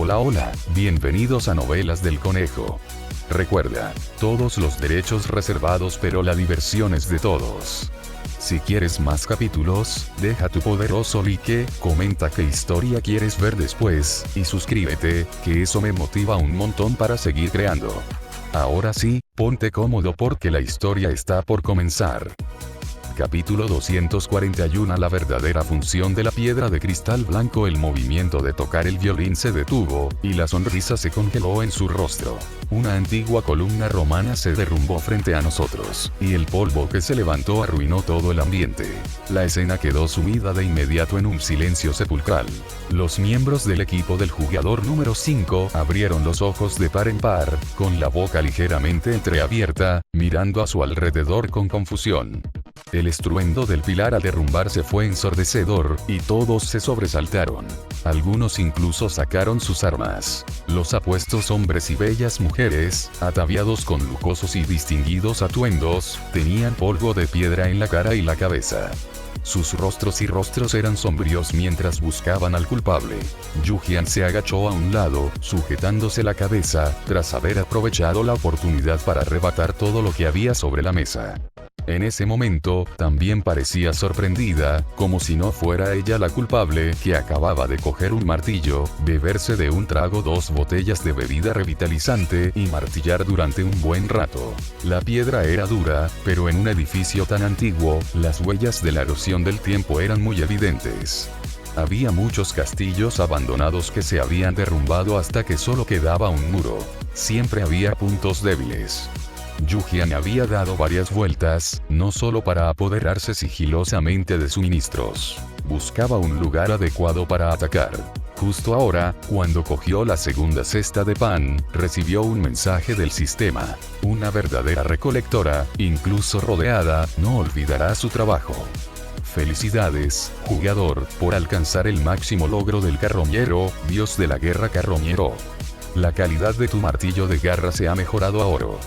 Hola hola, bienvenidos a Novelas del Conejo. Recuerda, todos los derechos reservados pero la diversión es de todos. Si quieres más capítulos, deja tu poderoso like, comenta qué historia quieres ver después, y suscríbete, que eso me motiva un montón para seguir creando. Ahora sí, ponte cómodo porque la historia está por comenzar. Capítulo 241. La verdadera función de la piedra de cristal blanco. El movimiento de tocar el violín se detuvo, y la sonrisa se congeló en su rostro. Una antigua columna romana se derrumbó frente a nosotros, y el polvo que se levantó arruinó todo el ambiente. La escena quedó sumida de inmediato en un silencio sepulcral. Los miembros del equipo del jugador número 5 abrieron los ojos de par en par, con la boca ligeramente entreabierta, mirando a su alrededor con confusión. El estruendo del pilar al derrumbarse fue ensordecedor, y todos se sobresaltaron. Algunos incluso sacaron sus armas. Los apuestos hombres y bellas mujeres, ataviados con lujosos y distinguidos atuendos, tenían polvo de piedra en la cara y la cabeza. Sus rostros eran sombríos mientras buscaban al culpable. Yujian se agachó a un lado, sujetándose la cabeza, tras haber aprovechado la oportunidad para arrebatar todo lo que había sobre la mesa. En ese momento, también parecía sorprendida, como si no fuera ella la culpable, que acababa de coger un martillo, beberse de un trago 2 botellas de bebida revitalizante y martillar durante un buen rato. La piedra era dura, pero en un edificio tan antiguo, las huellas de la erosión del tiempo eran muy evidentes. Había muchos castillos abandonados que se habían derrumbado hasta que solo quedaba un muro. Siempre había puntos débiles. Yujian había dado varias vueltas, no solo para apoderarse sigilosamente de suministros. Buscaba un lugar adecuado para atacar. Justo ahora, cuando cogió la segunda cesta de pan, recibió un mensaje del sistema. Una verdadera recolectora, incluso rodeada, no olvidará su trabajo. Felicidades, jugador, por alcanzar el máximo logro del carroñero, dios de la guerra carroñero. La calidad de tu martillo de garra se ha mejorado a oro.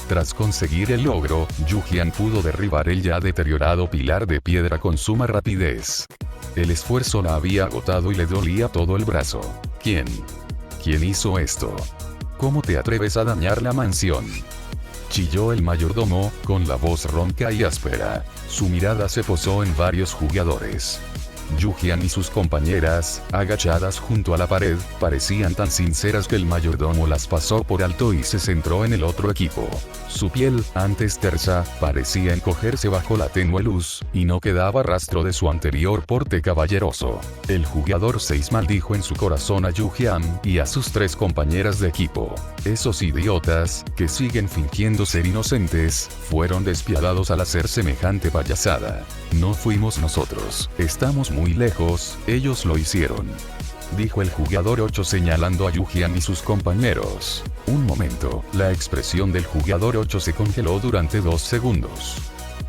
Tras conseguir el logro, Yujian pudo derribar el ya deteriorado pilar de piedra con suma rapidez. El esfuerzo la había agotado y le dolía todo el brazo. ¿Quién hizo esto? ¿Cómo te atreves a dañar la mansión?, chilló el mayordomo, con la voz ronca y áspera. Su mirada se posó en varios jugadores. Yujian y sus compañeras, agachadas junto a la pared, parecían tan sinceras que el mayordomo las pasó por alto y se centró en el otro equipo. Su piel, antes tersa, parecía encogerse bajo la tenue luz, y no quedaba rastro de su anterior porte caballeroso. El jugador 6 maldijo en su corazón a Yujian y a sus 3 compañeras de equipo. Esos idiotas, que siguen fingiendo ser inocentes, fueron despiadados al hacer semejante payasada. No fuimos nosotros, estamos muy lejos, ellos lo hicieron, dijo el jugador 8 señalando a Yujian y sus compañeros. Un momento, la expresión del jugador 8 se congeló durante 2 segundos.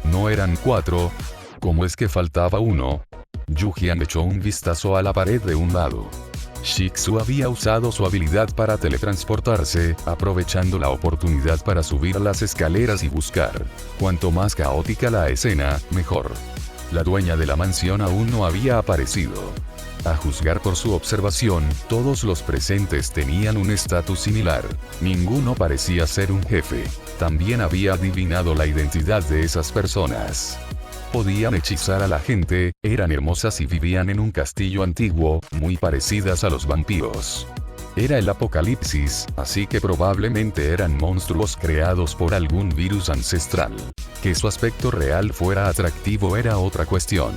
¿No eran 4? ¿Cómo es que faltaba uno? Yujian echó un vistazo a la pared de un lado. Shiksu había usado su habilidad para teletransportarse, aprovechando la oportunidad para subir las escaleras y buscar. Cuanto más caótica la escena, mejor. La dueña de la mansión aún no había aparecido. A juzgar por su observación, todos los presentes tenían un estatus similar. Ninguno parecía ser un jefe. También había adivinado la identidad de esas personas. Podían hechizar a la gente, eran hermosas y vivían en un castillo antiguo, muy parecidas a los vampiros. Era el apocalipsis, así que probablemente eran monstruos creados por algún virus ancestral. Que su aspecto real fuera atractivo era otra cuestión.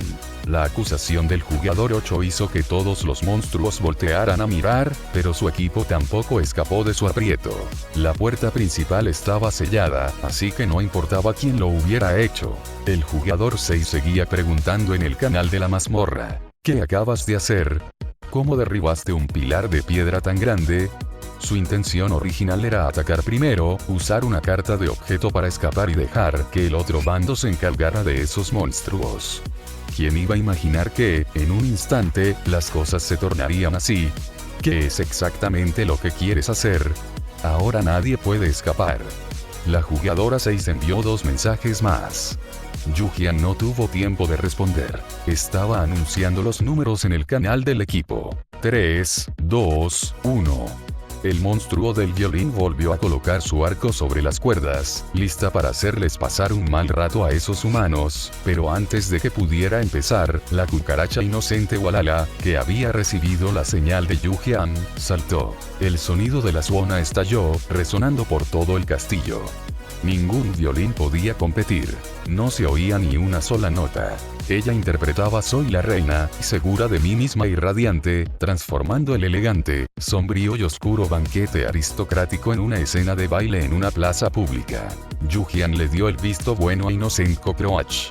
La acusación del jugador 8 hizo que todos los monstruos voltearan a mirar, pero su equipo tampoco escapó de su aprieto. La puerta principal estaba sellada, así que no importaba quién lo hubiera hecho. El jugador 6 seguía preguntando en el canal de la mazmorra. ¿Qué acabas de hacer? ¿Cómo derribaste un pilar de piedra tan grande? Su intención original era atacar primero, usar una carta de objeto para escapar y dejar que el otro bando se encargara de esos monstruos. ¿Quién iba a imaginar que, en un instante, las cosas se tornarían así? ¿Qué es exactamente lo que quieres hacer? Ahora nadie puede escapar. La jugadora 6 envió 2 mensajes más. Yujian no tuvo tiempo de responder. Estaba anunciando los números en el canal del equipo. 3, 2, 1. El monstruo del violín volvió a colocar su arco sobre las cuerdas, lista para hacerles pasar un mal rato a esos humanos, pero antes de que pudiera empezar, la cucaracha inocente Walala, que había recibido la señal de Yu-Jian, saltó. El sonido de la suona estalló, resonando por todo el castillo. Ningún violín podía competir. No se oía ni una sola nota. Ella interpretaba Soy la reina, segura de mí misma y radiante, transformando el elegante, sombrío y oscuro banquete aristocrático en una escena de baile en una plaza pública. Yu-Jian le dio el visto bueno a Innocent Cockroach.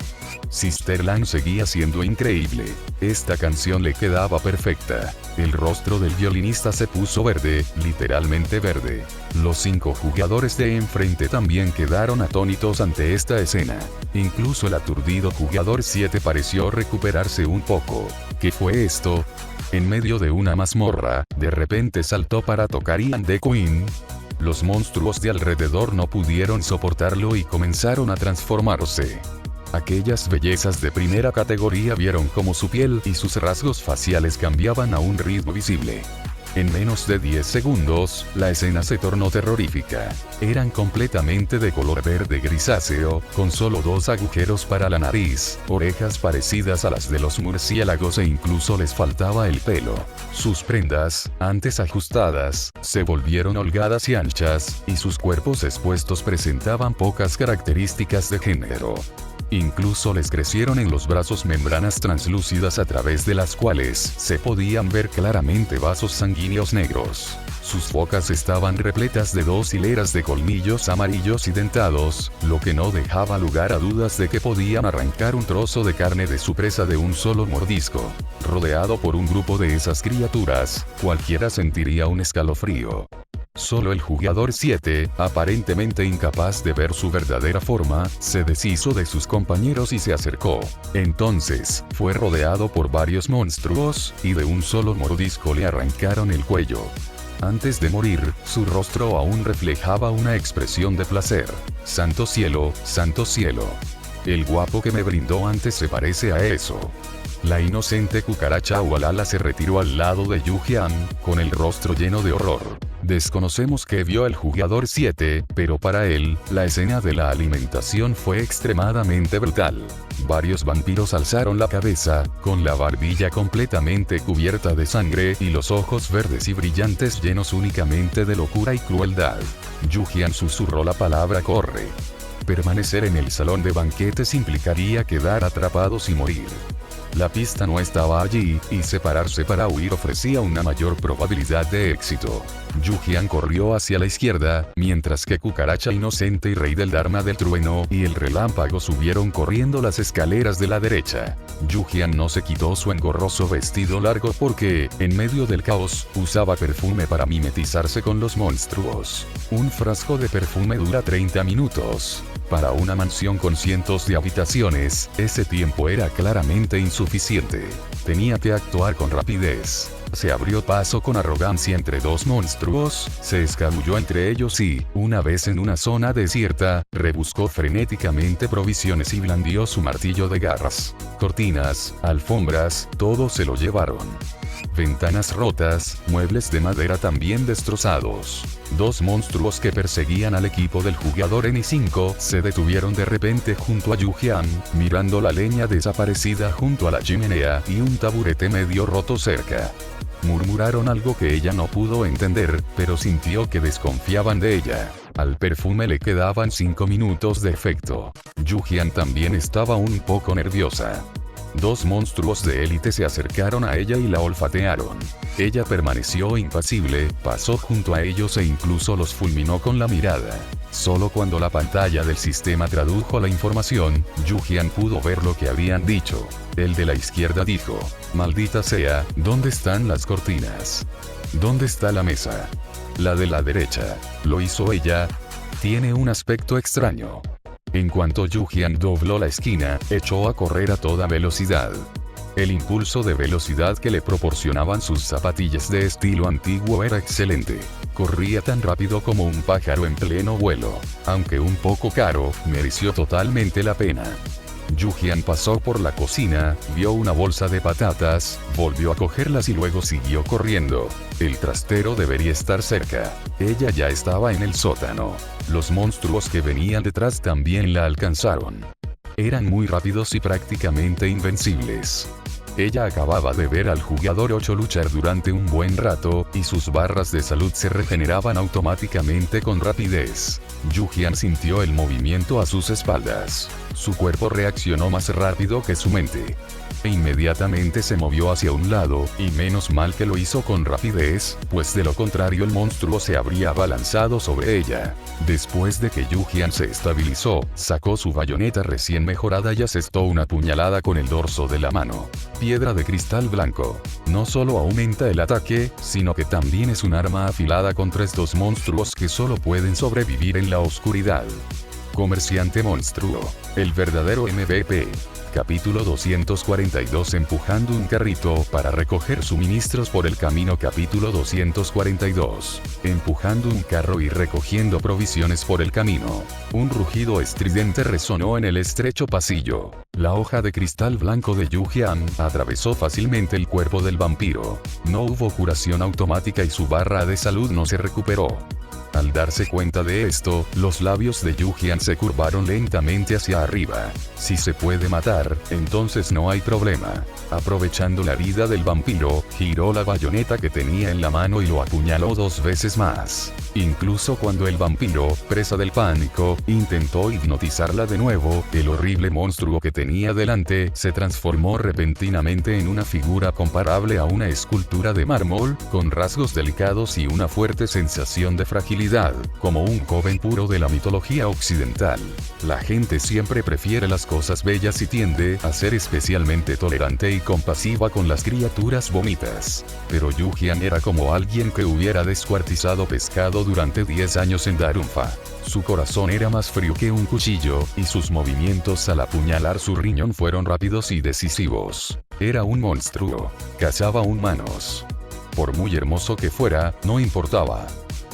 Sisterland seguía siendo increíble. Esta canción le quedaba perfecta. El rostro del violinista se puso verde, literalmente verde. Los 5 jugadores de enfrente también quedaron atónitos ante esta escena. Incluso el aturdido jugador 7 pareció recuperarse un poco. ¿Qué fue esto? En medio de una mazmorra, de repente saltó para tocar Ian the Queen. Los monstruos de alrededor no pudieron soportarlo y comenzaron a transformarse. Aquellas bellezas de primera categoría vieron cómo su piel y sus rasgos faciales cambiaban a un ritmo visible. En menos de 10 segundos, la escena se tornó terrorífica. Eran completamente de color verde grisáceo, con solo 2 agujeros para la nariz, orejas parecidas a las de los murciélagos e incluso les faltaba el pelo. Sus prendas, antes ajustadas, se volvieron holgadas y anchas, y sus cuerpos expuestos presentaban pocas características de género. Incluso les crecieron en los brazos membranas translúcidas a través de las cuales se podían ver claramente vasos sanguíneos negros. Sus bocas estaban repletas de 2 hileras de colmillos amarillos y dentados, lo que no dejaba lugar a dudas de que podían arrancar un trozo de carne de su presa de un solo mordisco. Rodeado por un grupo de esas criaturas, cualquiera sentiría un escalofrío. Solo el jugador 7, aparentemente incapaz de ver su verdadera forma, se deshizo de sus compañeros y se acercó. Entonces, fue rodeado por varios monstruos, y de un solo mordisco le arrancaron el cuello. Antes de morir, su rostro aún reflejaba una expresión de placer. ¡Santo cielo, santo cielo! El guapo que me brindó antes se parece a eso. La inocente cucaracha Walala se retiró al lado de Yu-Jian, con el rostro lleno de horror. Desconocemos qué vio el jugador 7, pero para él, la escena de la alimentación fue extremadamente brutal. Varios vampiros alzaron la cabeza, con la barbilla completamente cubierta de sangre y los ojos verdes y brillantes llenos únicamente de locura y crueldad. Yu-Jian susurró la palabra corre. Permanecer en el salón de banquetes implicaría quedar atrapados y morir. La pista no estaba allí, y separarse para huir ofrecía una mayor probabilidad de éxito. Yu-Jian corrió hacia la izquierda, mientras que Cucaracha Inocente y Rey del Dharma del Trueno y el Relámpago subieron corriendo las escaleras de la derecha. Yu-Jian no se quitó su engorroso vestido largo porque, en medio del caos, usaba perfume para mimetizarse con los monstruos. Un frasco de perfume dura 30 minutos. Para una mansión con cientos de habitaciones, ese tiempo era claramente insuficiente. Tenía que actuar con rapidez. Se abrió paso con arrogancia entre 2 monstruos, se escabulló entre ellos y, una vez en una zona desierta, rebuscó frenéticamente provisiones y blandió su martillo de garras. Cortinas, alfombras, todo se lo llevaron. Ventanas rotas, muebles de madera también destrozados. 2 monstruos que perseguían al equipo del jugador N5 se detuvieron de repente junto a Yu-Jian, mirando la leña desaparecida junto a la chimenea y un taburete medio roto cerca. Murmuraron algo que ella no pudo entender, pero sintió que desconfiaban de ella. Al perfume le quedaban 5 minutos de efecto. Yu-Jian también estaba un poco nerviosa. 2 monstruos de élite se acercaron a ella y la olfatearon. Ella permaneció impasible, pasó junto a ellos e incluso los fulminó con la mirada. Solo cuando la pantalla del sistema tradujo la información, Yu-Jian pudo ver lo que habían dicho. El de la izquierda dijo: «Maldita sea, ¿dónde están las cortinas? ¿Dónde está la mesa?» La de la derecha: «Lo hizo ella. Tiene un aspecto extraño». En cuanto Yu-Jian dobló la esquina, echó a correr a toda velocidad. El impulso de velocidad que le proporcionaban sus zapatillas de estilo antiguo era excelente. Corría tan rápido como un pájaro en pleno vuelo. Aunque un poco caro, mereció totalmente la pena. Yujian pasó por la cocina, vio una bolsa de patatas, volvió a cogerlas y luego siguió corriendo. El trastero debería estar cerca. Ella ya estaba en el sótano. Los monstruos que venían detrás también la alcanzaron. Eran muy rápidos y prácticamente invencibles. Ella acababa de ver al jugador 8 luchar durante un buen rato, y sus barras de salud se regeneraban automáticamente con rapidez. Yujian sintió el movimiento a sus espaldas. Su cuerpo reaccionó más rápido que su mente. E inmediatamente se movió hacia un lado, y menos mal que lo hizo con rapidez, pues de lo contrario el monstruo se habría abalanzado sobre ella. Después de que Yujian se estabilizó, sacó su bayoneta recién mejorada y asestó una puñalada con el dorso de la mano. Piedra de cristal blanco. No solo aumenta el ataque, sino que también es un arma afilada contra estos monstruos que solo pueden sobrevivir en la oscuridad. Comerciante monstruo. El verdadero MVP. Capítulo 242 Empujando un carrito para recoger suministros por el camino. Capítulo 242. Empujando un carro y recogiendo provisiones por el camino. Un rugido estridente resonó en el estrecho pasillo. La hoja de cristal blanco de Yujian atravesó fácilmente el cuerpo del vampiro. No hubo curación automática y su barra de salud no se recuperó. Al darse cuenta de esto, los labios de Yujian se curvaron lentamente hacia arriba. Si se puede matar, entonces no hay problema. Aprovechando la vida del vampiro, giró la bayoneta que tenía en la mano y lo apuñaló 2 veces más. Incluso cuando el vampiro, presa del pánico, intentó hipnotizarla de nuevo, el horrible monstruo que tenía delante se transformó repentinamente en una figura comparable a una escultura de mármol, con rasgos delicados y una fuerte sensación de fragilidad, como un joven puro de la mitología occidental. La gente siempre prefiere las cosas bellas y tiende a ser especialmente tolerante y compasiva con las criaturas bonitas. Pero Yujian era como alguien que hubiera descuartizado pescado durante 10 años en Darunfa. Su corazón era más frío que un cuchillo, y sus movimientos al apuñalar su riñón fueron rápidos y decisivos. Era un monstruo. Cazaba humanos. Por muy hermoso que fuera, no importaba.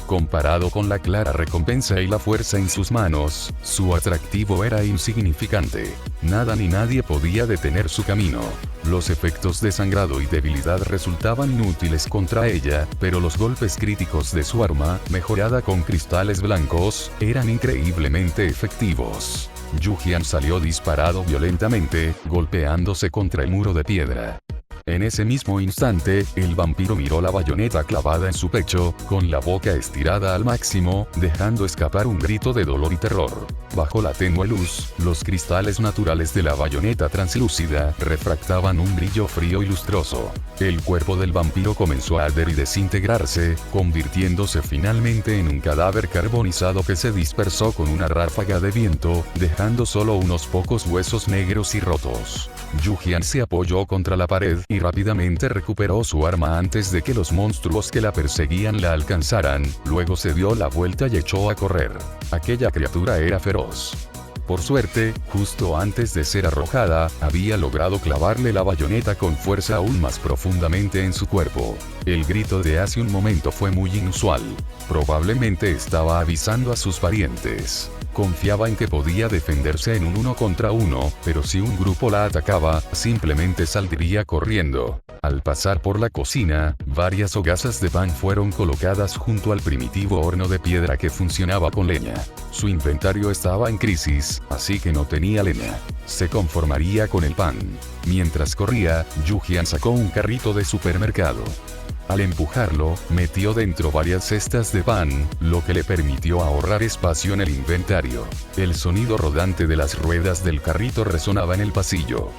Comparado con la clara recompensa y la fuerza en sus manos, su atractivo era insignificante. Nada ni nadie podía detener su camino. Los efectos de sangrado y debilidad resultaban inútiles contra ella, pero los golpes críticos de su arma, mejorada con cristales blancos, eran increíblemente efectivos. Yujian salió disparado violentamente, golpeándose contra el muro de piedra. En ese mismo instante, el vampiro miró la bayoneta clavada en su pecho, con la boca estirada al máximo, dejando escapar un grito de dolor y terror. Bajo la tenue luz, los cristales naturales de la bayoneta translúcida refractaban un brillo frío y lustroso. El cuerpo del vampiro comenzó a arder y desintegrarse, convirtiéndose finalmente en un cadáver carbonizado que se dispersó con una ráfaga de viento, dejando solo unos pocos huesos negros y rotos. Yujian se apoyó contra la pared y rápidamente recuperó su arma antes de que los monstruos que la perseguían la alcanzaran. Luego se dio la vuelta y echó a correr. Aquella criatura era feroz. Por suerte, justo antes de ser arrojada, había logrado clavarle la bayoneta con fuerza aún más profundamente en su cuerpo. El grito de hace un momento fue muy inusual. Probablemente estaba avisando a sus parientes. Confiaba en que podía defenderse en un 1 contra 1, pero si un grupo la atacaba, simplemente saldría corriendo. Al pasar por la cocina, varias hogazas de pan fueron colocadas junto al primitivo horno de piedra que funcionaba con leña. Su inventario estaba en crisis, así que no tenía leña. Se conformaría con el pan. Mientras corría, Yujian sacó un carrito de supermercado. Al empujarlo, metió dentro varias cestas de pan, lo que le permitió ahorrar espacio en el inventario. El sonido rodante de las ruedas del carrito resonaba en el pasillo.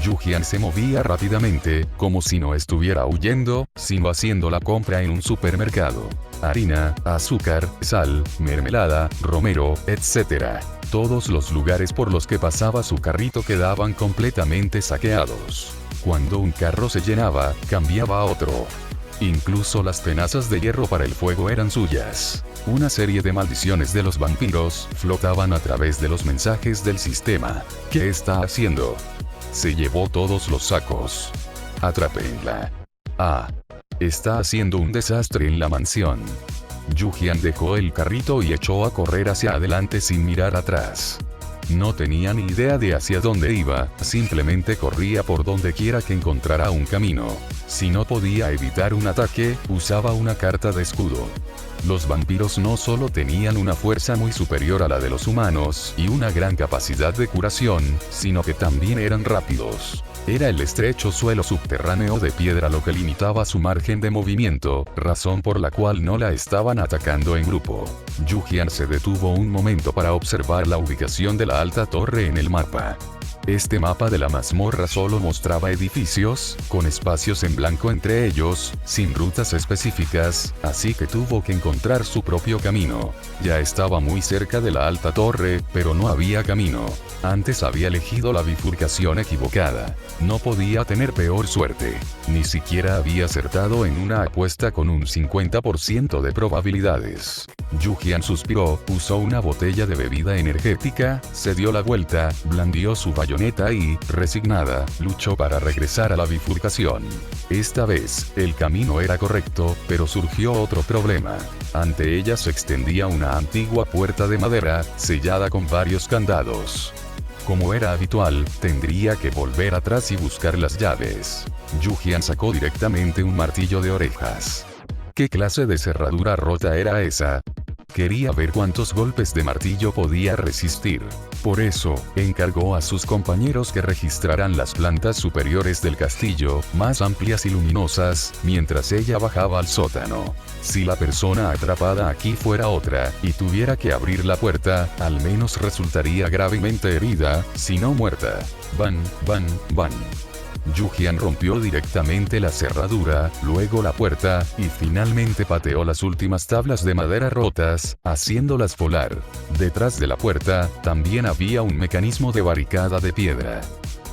Yujian se movía rápidamente, como si no estuviera huyendo, sino haciendo la compra en un supermercado. Harina, azúcar, sal, mermelada, romero, etc. Todos los lugares por los que pasaba su carrito quedaban completamente saqueados. Cuando un carro se llenaba, cambiaba a otro. Incluso las tenazas de hierro para el fuego eran suyas. Una serie de maldiciones de los vampiros flotaban a través de los mensajes del sistema. ¿Qué está haciendo? Se llevó todos los sacos. Atrápenla. Ah. Está haciendo un desastre en la mansión. Yujian dejó el carrito y echó a correr hacia adelante sin mirar atrás. No tenía ni idea de hacia dónde iba, simplemente corría por donde quiera que encontrara un camino. Si no podía evitar un ataque, usaba una carta de escudo. Los vampiros no solo tenían una fuerza muy superior a la de los humanos y una gran capacidad de curación, sino que también eran rápidos. Era el estrecho suelo subterráneo de piedra lo que limitaba su margen de movimiento, razón por la cual no la estaban atacando en grupo. Yujian se detuvo un momento para observar la ubicación de la alta torre en el mapa. Este mapa de la mazmorra solo mostraba edificios, con espacios en blanco entre ellos, sin rutas específicas, así que tuvo que encontrar su propio camino. Ya estaba muy cerca de la alta torre, pero no había camino. Antes había elegido la bifurcación equivocada. No podía tener peor suerte. Ni siquiera había acertado en una apuesta con un 50% de probabilidades. Yujian suspiró, usó una botella de bebida energética, se dio la vuelta, blandió su bayoneta y, resignada, luchó para regresar a la bifurcación. Esta vez, el camino era correcto, pero surgió otro problema. Ante ella se extendía una antigua puerta de madera, sellada con varios candados. Como era habitual, tendría que volver atrás y buscar las llaves. Yujian sacó directamente un martillo de orejas. ¿Qué clase de cerradura rota era esa? Quería ver cuántos golpes de martillo podía resistir. Por eso, encargó a sus compañeros que registraran las plantas superiores del castillo, más amplias y luminosas, mientras ella bajaba al sótano. Si la persona atrapada aquí fuera otra, y tuviera que abrir la puerta, al menos resultaría gravemente herida, si no muerta. Van. Yujian rompió directamente la cerradura, luego la puerta, y finalmente pateó las últimas tablas de madera rotas, haciéndolas volar. Detrás de la puerta, también había un mecanismo de barricada de piedra.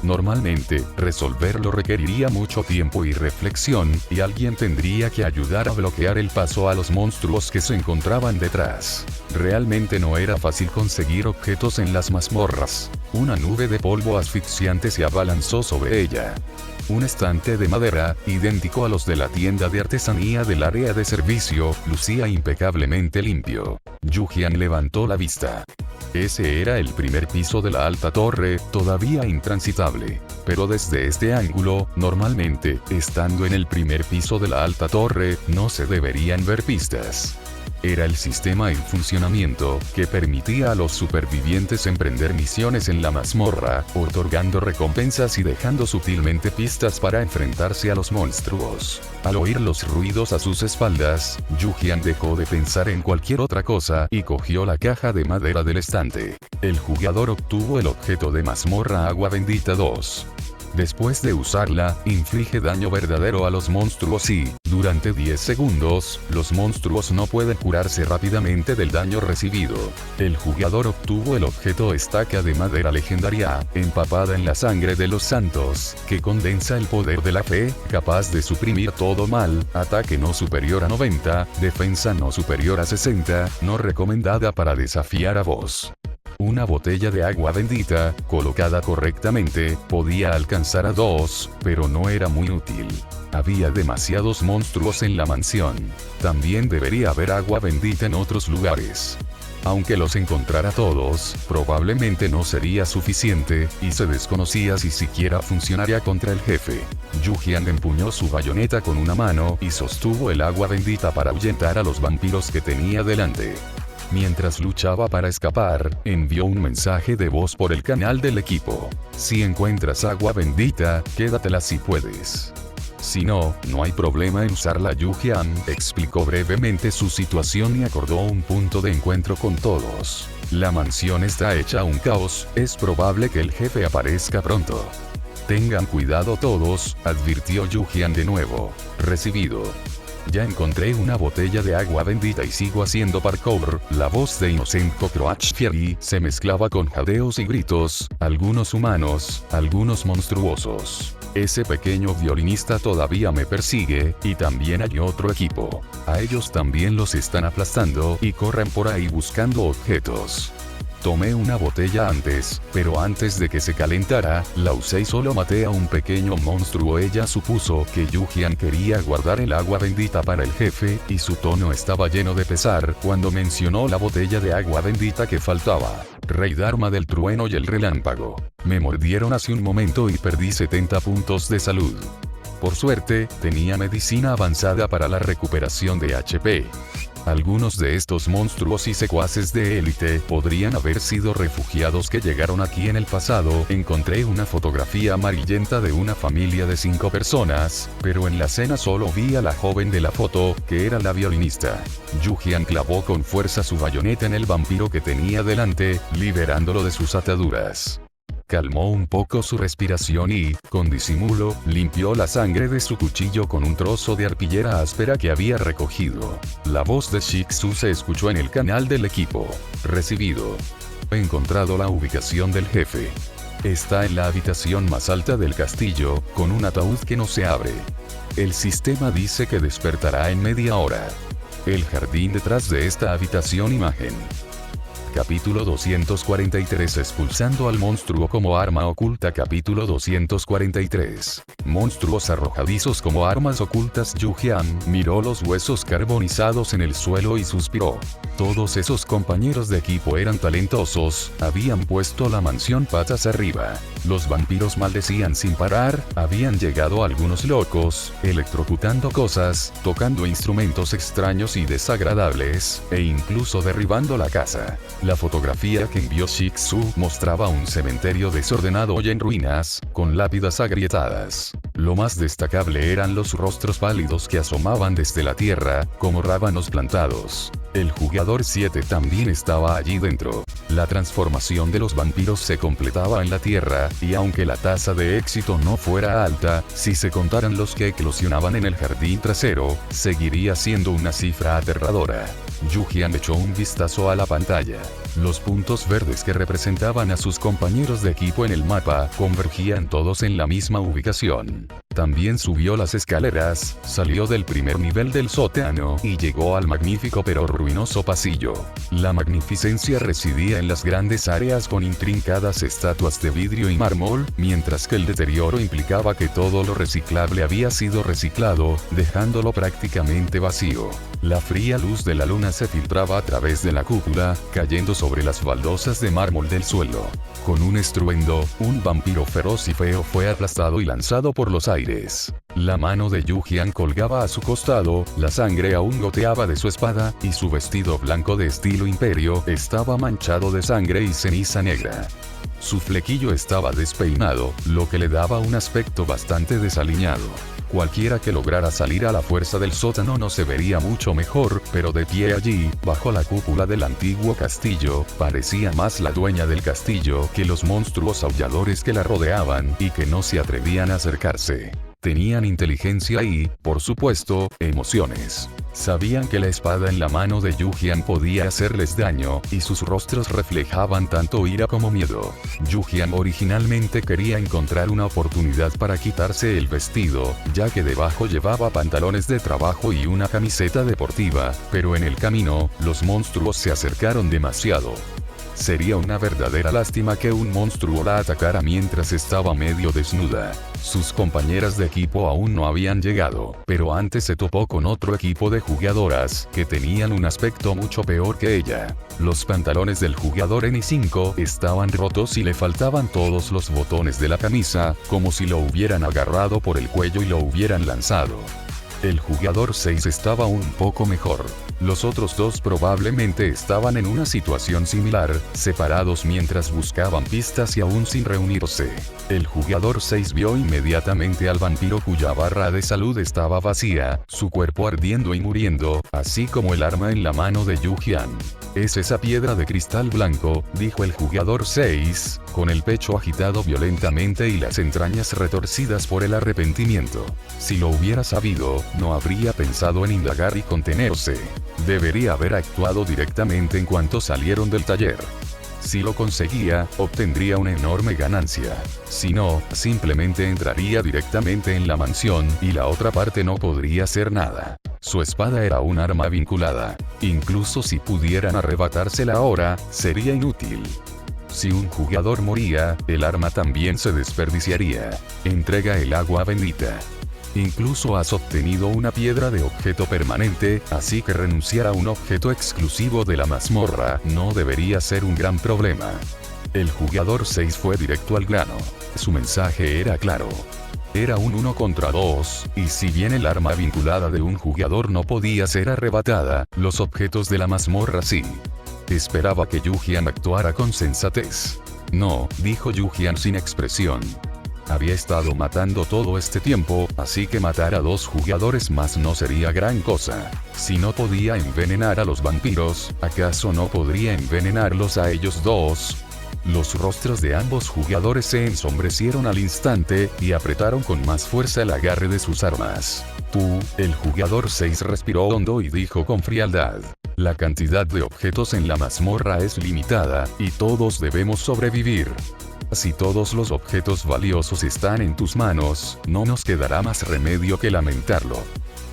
Normalmente, resolverlo requeriría mucho tiempo y reflexión, y alguien tendría que ayudar a bloquear el paso a los monstruos que se encontraban detrás. Realmente no era fácil conseguir objetos en las mazmorras. Una nube de polvo asfixiante se abalanzó sobre ella. Un estante de madera, idéntico a los de la tienda de artesanía del área de servicio, lucía impecablemente limpio. Yujian levantó la vista. Ese era el primer piso de la alta torre, todavía intransitable. Pero desde este ángulo, normalmente, estando en el primer piso de la alta torre, no se deberían ver pistas. Era el sistema en funcionamiento, que permitía a los supervivientes emprender misiones en la mazmorra, otorgando recompensas y dejando sutilmente pistas para enfrentarse a los monstruos. Al oír los ruidos a sus espaldas, Yujian dejó de pensar en cualquier otra cosa y cogió la caja de madera del estante. El jugador obtuvo el objeto de mazmorra Agua Bendita 2. Después de usarla, inflige daño verdadero a los monstruos y, durante 10 segundos, los monstruos no pueden curarse rápidamente del daño recibido. El jugador obtuvo el objeto estaca de madera legendaria, empapada en la sangre de los santos, que condensa el poder de la fe, capaz de suprimir todo mal, ataque no superior a 90, defensa no superior a 60, no recomendada para desafiar a boss. Una botella de agua bendita, colocada correctamente, podía alcanzar a 2, pero no era muy útil. Había demasiados monstruos en la mansión. También debería haber agua bendita en otros lugares. Aunque los encontrara todos, probablemente no sería suficiente, y se desconocía si siquiera funcionaría contra el jefe. Yujian empuñó su bayoneta con una mano y sostuvo el agua bendita para ahuyentar a los vampiros que tenía delante. Mientras luchaba para escapar, envió un mensaje de voz por el canal del equipo. Si encuentras agua bendita, quédatela si puedes. Si no, no hay problema en usarla. Yujian explicó brevemente su situación y acordó un punto de encuentro con todos. La mansión está hecha un caos, es probable que el jefe aparezca pronto. Tengan cuidado todos, advirtió Yujian de nuevo. Recibido. Ya encontré una botella de agua bendita y sigo haciendo parkour. La voz de Innocent Cockroach Fiery se mezclaba con jadeos y gritos, algunos humanos, algunos monstruosos. Ese pequeño violinista todavía me persigue, y también hay otro equipo. A ellos también los están aplastando y corren por ahí buscando objetos. Tomé una botella antes, pero antes de que se calentara, la usé y solo maté a un pequeño monstruo. Ella supuso que Yujian quería guardar el agua bendita para el jefe, y su tono estaba lleno de pesar cuando mencionó la botella de agua bendita que faltaba. Rey Dharma del trueno y el relámpago. Me mordieron hace un momento y perdí 70 puntos de salud. Por suerte, tenía medicina avanzada para la recuperación de HP. Algunos de estos monstruos y secuaces de élite podrían haber sido refugiados que llegaron aquí en el pasado. Encontré una fotografía amarillenta de una familia de 5 personas, pero en la escena solo vi a la joven de la foto, que era la violinista. Yu-Jian clavó con fuerza su bayoneta en el vampiro que tenía delante, liberándolo de sus ataduras. Calmó un poco su respiración y, con disimulo, limpió la sangre de su cuchillo con un trozo de arpillera áspera que había recogido. La voz de Shiksu se escuchó en el canal del equipo. Recibido. He encontrado la ubicación del jefe. Está en la habitación más alta del castillo, con un ataúd que no se abre. El sistema dice que despertará en media hora. El jardín detrás de esta habitación. Imagen. Capítulo 243. Expulsando al monstruo como arma oculta. Capítulo 243. Monstruos arrojadizos como armas ocultas. Yu-Jian miró los huesos carbonizados en el suelo y suspiró. Todos esos compañeros de equipo eran talentosos, habían puesto la mansión patas arriba. Los vampiros maldecían sin parar, habían llegado algunos locos, electrocutando cosas, tocando instrumentos extraños y desagradables, e incluso derribando la casa. La fotografía que envió Shiksu mostraba un cementerio desordenado y en ruinas, con lápidas agrietadas. Lo más destacable eran los rostros pálidos que asomaban desde la tierra, como rábanos plantados. El jugador 7 también estaba allí dentro. La transformación de los vampiros se completaba en la tierra, y aunque la tasa de éxito no fuera alta, si se contaran los que eclosionaban en el jardín trasero, seguiría siendo una cifra aterradora. Yu-Jian echó un vistazo a la pantalla. Los puntos verdes que representaban a sus compañeros de equipo en el mapa convergían todos en la misma ubicación. También subió las escaleras, salió del primer nivel del sótano y llegó al magnífico pero ruinoso pasillo. La magnificencia residía en las grandes áreas con intrincadas estatuas de vidrio y mármol, mientras que el deterioro implicaba que todo lo reciclable había sido reciclado, dejándolo prácticamente vacío. La fría luz de la luna se filtraba a través de la cúpula, cayendo sobre las baldosas de mármol del suelo. Con un estruendo, un vampiro feroz y feo fue aplastado y lanzado por los aires. La mano de Yu-Jian colgaba a su costado, la sangre aún goteaba de su espada, y su vestido blanco de estilo imperio estaba manchado de sangre y ceniza negra. Su flequillo estaba despeinado, lo que le daba un aspecto bastante desaliñado. Cualquiera que lograra salir a la fuerza del sótano no se vería mucho mejor, pero de pie allí, bajo la cúpula del antiguo castillo, parecía más la dueña del castillo que los monstruos aulladores que la rodeaban y que no se atrevían a acercarse. Tenían inteligencia y, por supuesto, emociones. Sabían que la espada en la mano de Yu-Jian podía hacerles daño, y sus rostros reflejaban tanto ira como miedo. Yu-Jian originalmente quería encontrar una oportunidad para quitarse el vestido, ya que debajo llevaba pantalones de trabajo y una camiseta deportiva, pero en el camino, los monstruos se acercaron demasiado. Sería una verdadera lástima que un monstruo la atacara mientras estaba medio desnuda. Sus compañeras de equipo aún no habían llegado, pero antes se topó con otro equipo de jugadoras, que tenían un aspecto mucho peor que ella. Los pantalones del jugador N5 estaban rotos y le faltaban todos los botones de la camisa, como si lo hubieran agarrado por el cuello y lo hubieran lanzado. El jugador 6 estaba un poco mejor. Los otros dos probablemente estaban en una situación similar, separados mientras buscaban pistas y aún sin reunirse. El jugador 6 vio inmediatamente al vampiro cuya barra de salud estaba vacía, su cuerpo ardiendo y muriendo, así como el arma en la mano de Yu-Jian. «Es esa piedra de cristal blanco», dijo el jugador 6, con el pecho agitado violentamente y las entrañas retorcidas por el arrepentimiento. Si lo hubiera sabido, no habría pensado en indagar y contenerse. Debería haber actuado directamente en cuanto salieron del taller. Si lo conseguía, obtendría una enorme ganancia. Si no, simplemente entraría directamente en la mansión y la otra parte no podría hacer nada. Su espada era un arma vinculada. Incluso si pudieran arrebatársela ahora, sería inútil. Si un jugador moría, el arma también se desperdiciaría. Entrega el agua bendita. Incluso has obtenido una piedra de objeto permanente, así que renunciar a un objeto exclusivo de la mazmorra no debería ser un gran problema. El jugador 6 fue directo al grano. Su mensaje era claro. Era un 1 contra 2, y si bien el arma vinculada de un jugador no podía ser arrebatada, los objetos de la mazmorra sí. Esperaba que Yu-Jian actuara con sensatez. No, dijo Yu-Jian sin expresión. Había estado matando todo este tiempo, así que matar a 2 jugadores más no sería gran cosa. Si no podía envenenar a los vampiros, ¿acaso no podría envenenarlos a ellos 2? Los rostros de ambos jugadores se ensombrecieron al instante, y apretaron con más fuerza el agarre de sus armas. El jugador 6 respiró hondo y dijo con frialdad. La cantidad de objetos en la mazmorra es limitada, y todos debemos sobrevivir. Si todos los objetos valiosos están en tus manos, no nos quedará más remedio que lamentarlo.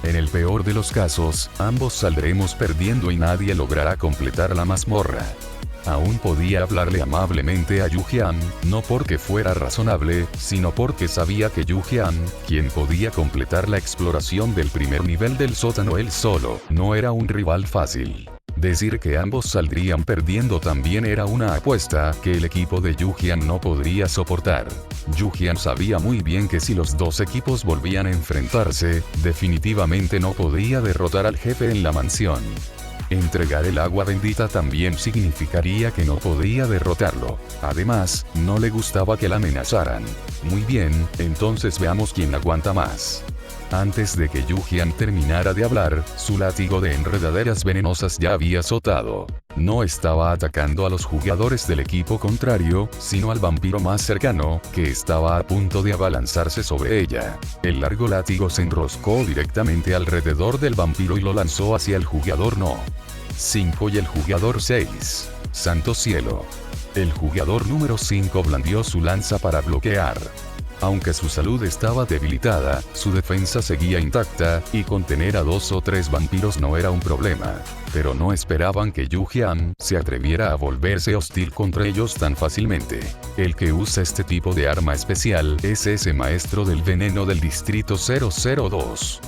En el peor de los casos, ambos saldremos perdiendo y nadie logrará completar la mazmorra. Aún podía hablarle amablemente a Yu-Jian, no porque fuera razonable, sino porque sabía que Yu-Jian, quien podía completar la exploración del primer nivel del sótano él solo, no era un rival fácil. Decir que ambos saldrían perdiendo también era una apuesta que el equipo de Yu-Jian no podría soportar. Yu-Jian sabía muy bien que si los 2 equipos volvían a enfrentarse, definitivamente no podría derrotar al jefe en la mansión. Entregar el agua bendita también significaría que no podría derrotarlo. Además, no le gustaba que la amenazaran. Muy bien, entonces veamos quién aguanta más. Antes de que Yu-Jian terminara de hablar, su látigo de enredaderas venenosas ya había azotado. No estaba atacando a los jugadores del equipo contrario, sino al vampiro más cercano, que estaba a punto de abalanzarse sobre ella. El largo látigo se enroscó directamente alrededor del vampiro y lo lanzó hacia el jugador 5 y el jugador 6. ¡Santo cielo! El jugador número 5 blandió su lanza para bloquear. Aunque su salud estaba debilitada, su defensa seguía intacta, y contener a 2 o 3 vampiros no era un problema. Pero no esperaban que Yu-Jian se atreviera a volverse hostil contra ellos tan fácilmente. El que usa este tipo de arma especial es ese maestro del veneno del distrito 002.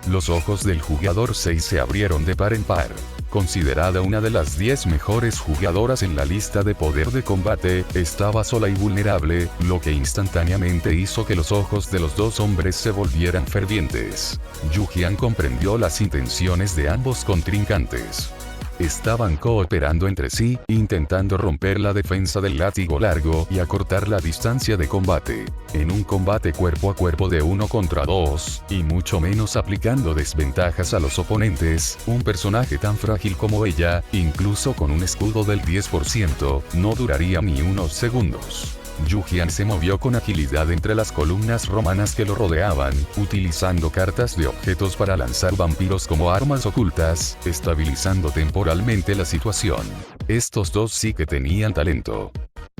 Los ojos del jugador 6 se abrieron de par en par. Considerada una de las 10 mejores jugadoras en la lista de poder de combate, estaba sola y vulnerable, lo que instantáneamente hizo que los ojos de los 2 hombres se volvieran fervientes. Yu-Jian comprendió las intenciones de ambos contrincantes. Estaban cooperando entre sí, intentando romper la defensa del látigo largo y acortar la distancia de combate. En un combate cuerpo a cuerpo de 1 contra 2, y mucho menos aplicando desventajas a los oponentes, un personaje tan frágil como ella, incluso con un escudo del 10%, no duraría ni unos segundos. Yu-Jian se movió con agilidad entre las columnas romanas que lo rodeaban, utilizando cartas de objetos para lanzar vampiros como armas ocultas, estabilizando temporalmente la situación. Estos 2 sí que tenían talento.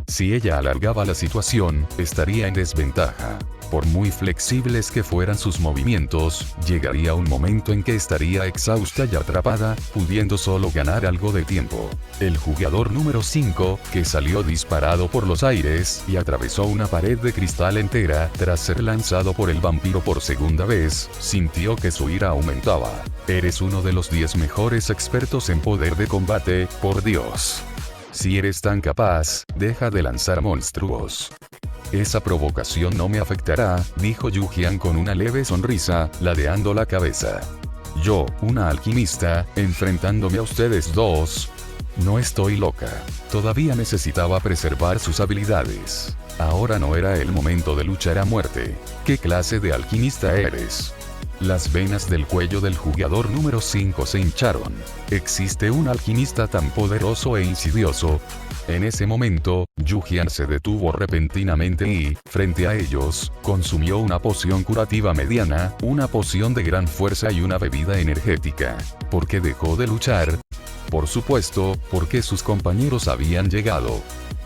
Si ella alargaba la situación, estaría en desventaja. Por muy flexibles que fueran sus movimientos, llegaría un momento en que estaría exhausta y atrapada, pudiendo solo ganar algo de tiempo. El jugador número 5, que salió disparado por los aires y atravesó una pared de cristal entera tras ser lanzado por el vampiro por segunda vez, sintió que su ira aumentaba. Eres uno de los 10 mejores expertos en poder de combate, por Dios. Si eres tan capaz, deja de lanzar monstruos. Esa provocación no me afectará, dijo Yu-Jian con una leve sonrisa, ladeando la cabeza. Yo, una alquimista, enfrentándome a ustedes 2. No estoy loca. Todavía necesitaba preservar sus habilidades. Ahora no era el momento de luchar a muerte. ¿Qué clase de alquimista eres? Las venas del cuello del jugador número 5 se hincharon. ¿Existe un alquimista tan poderoso e insidioso? En ese momento, Yu-Jian se detuvo repentinamente y, frente a ellos, consumió una poción curativa mediana, una poción de gran fuerza y una bebida energética. ¿Por qué dejó de luchar? Por supuesto, porque sus compañeros habían llegado.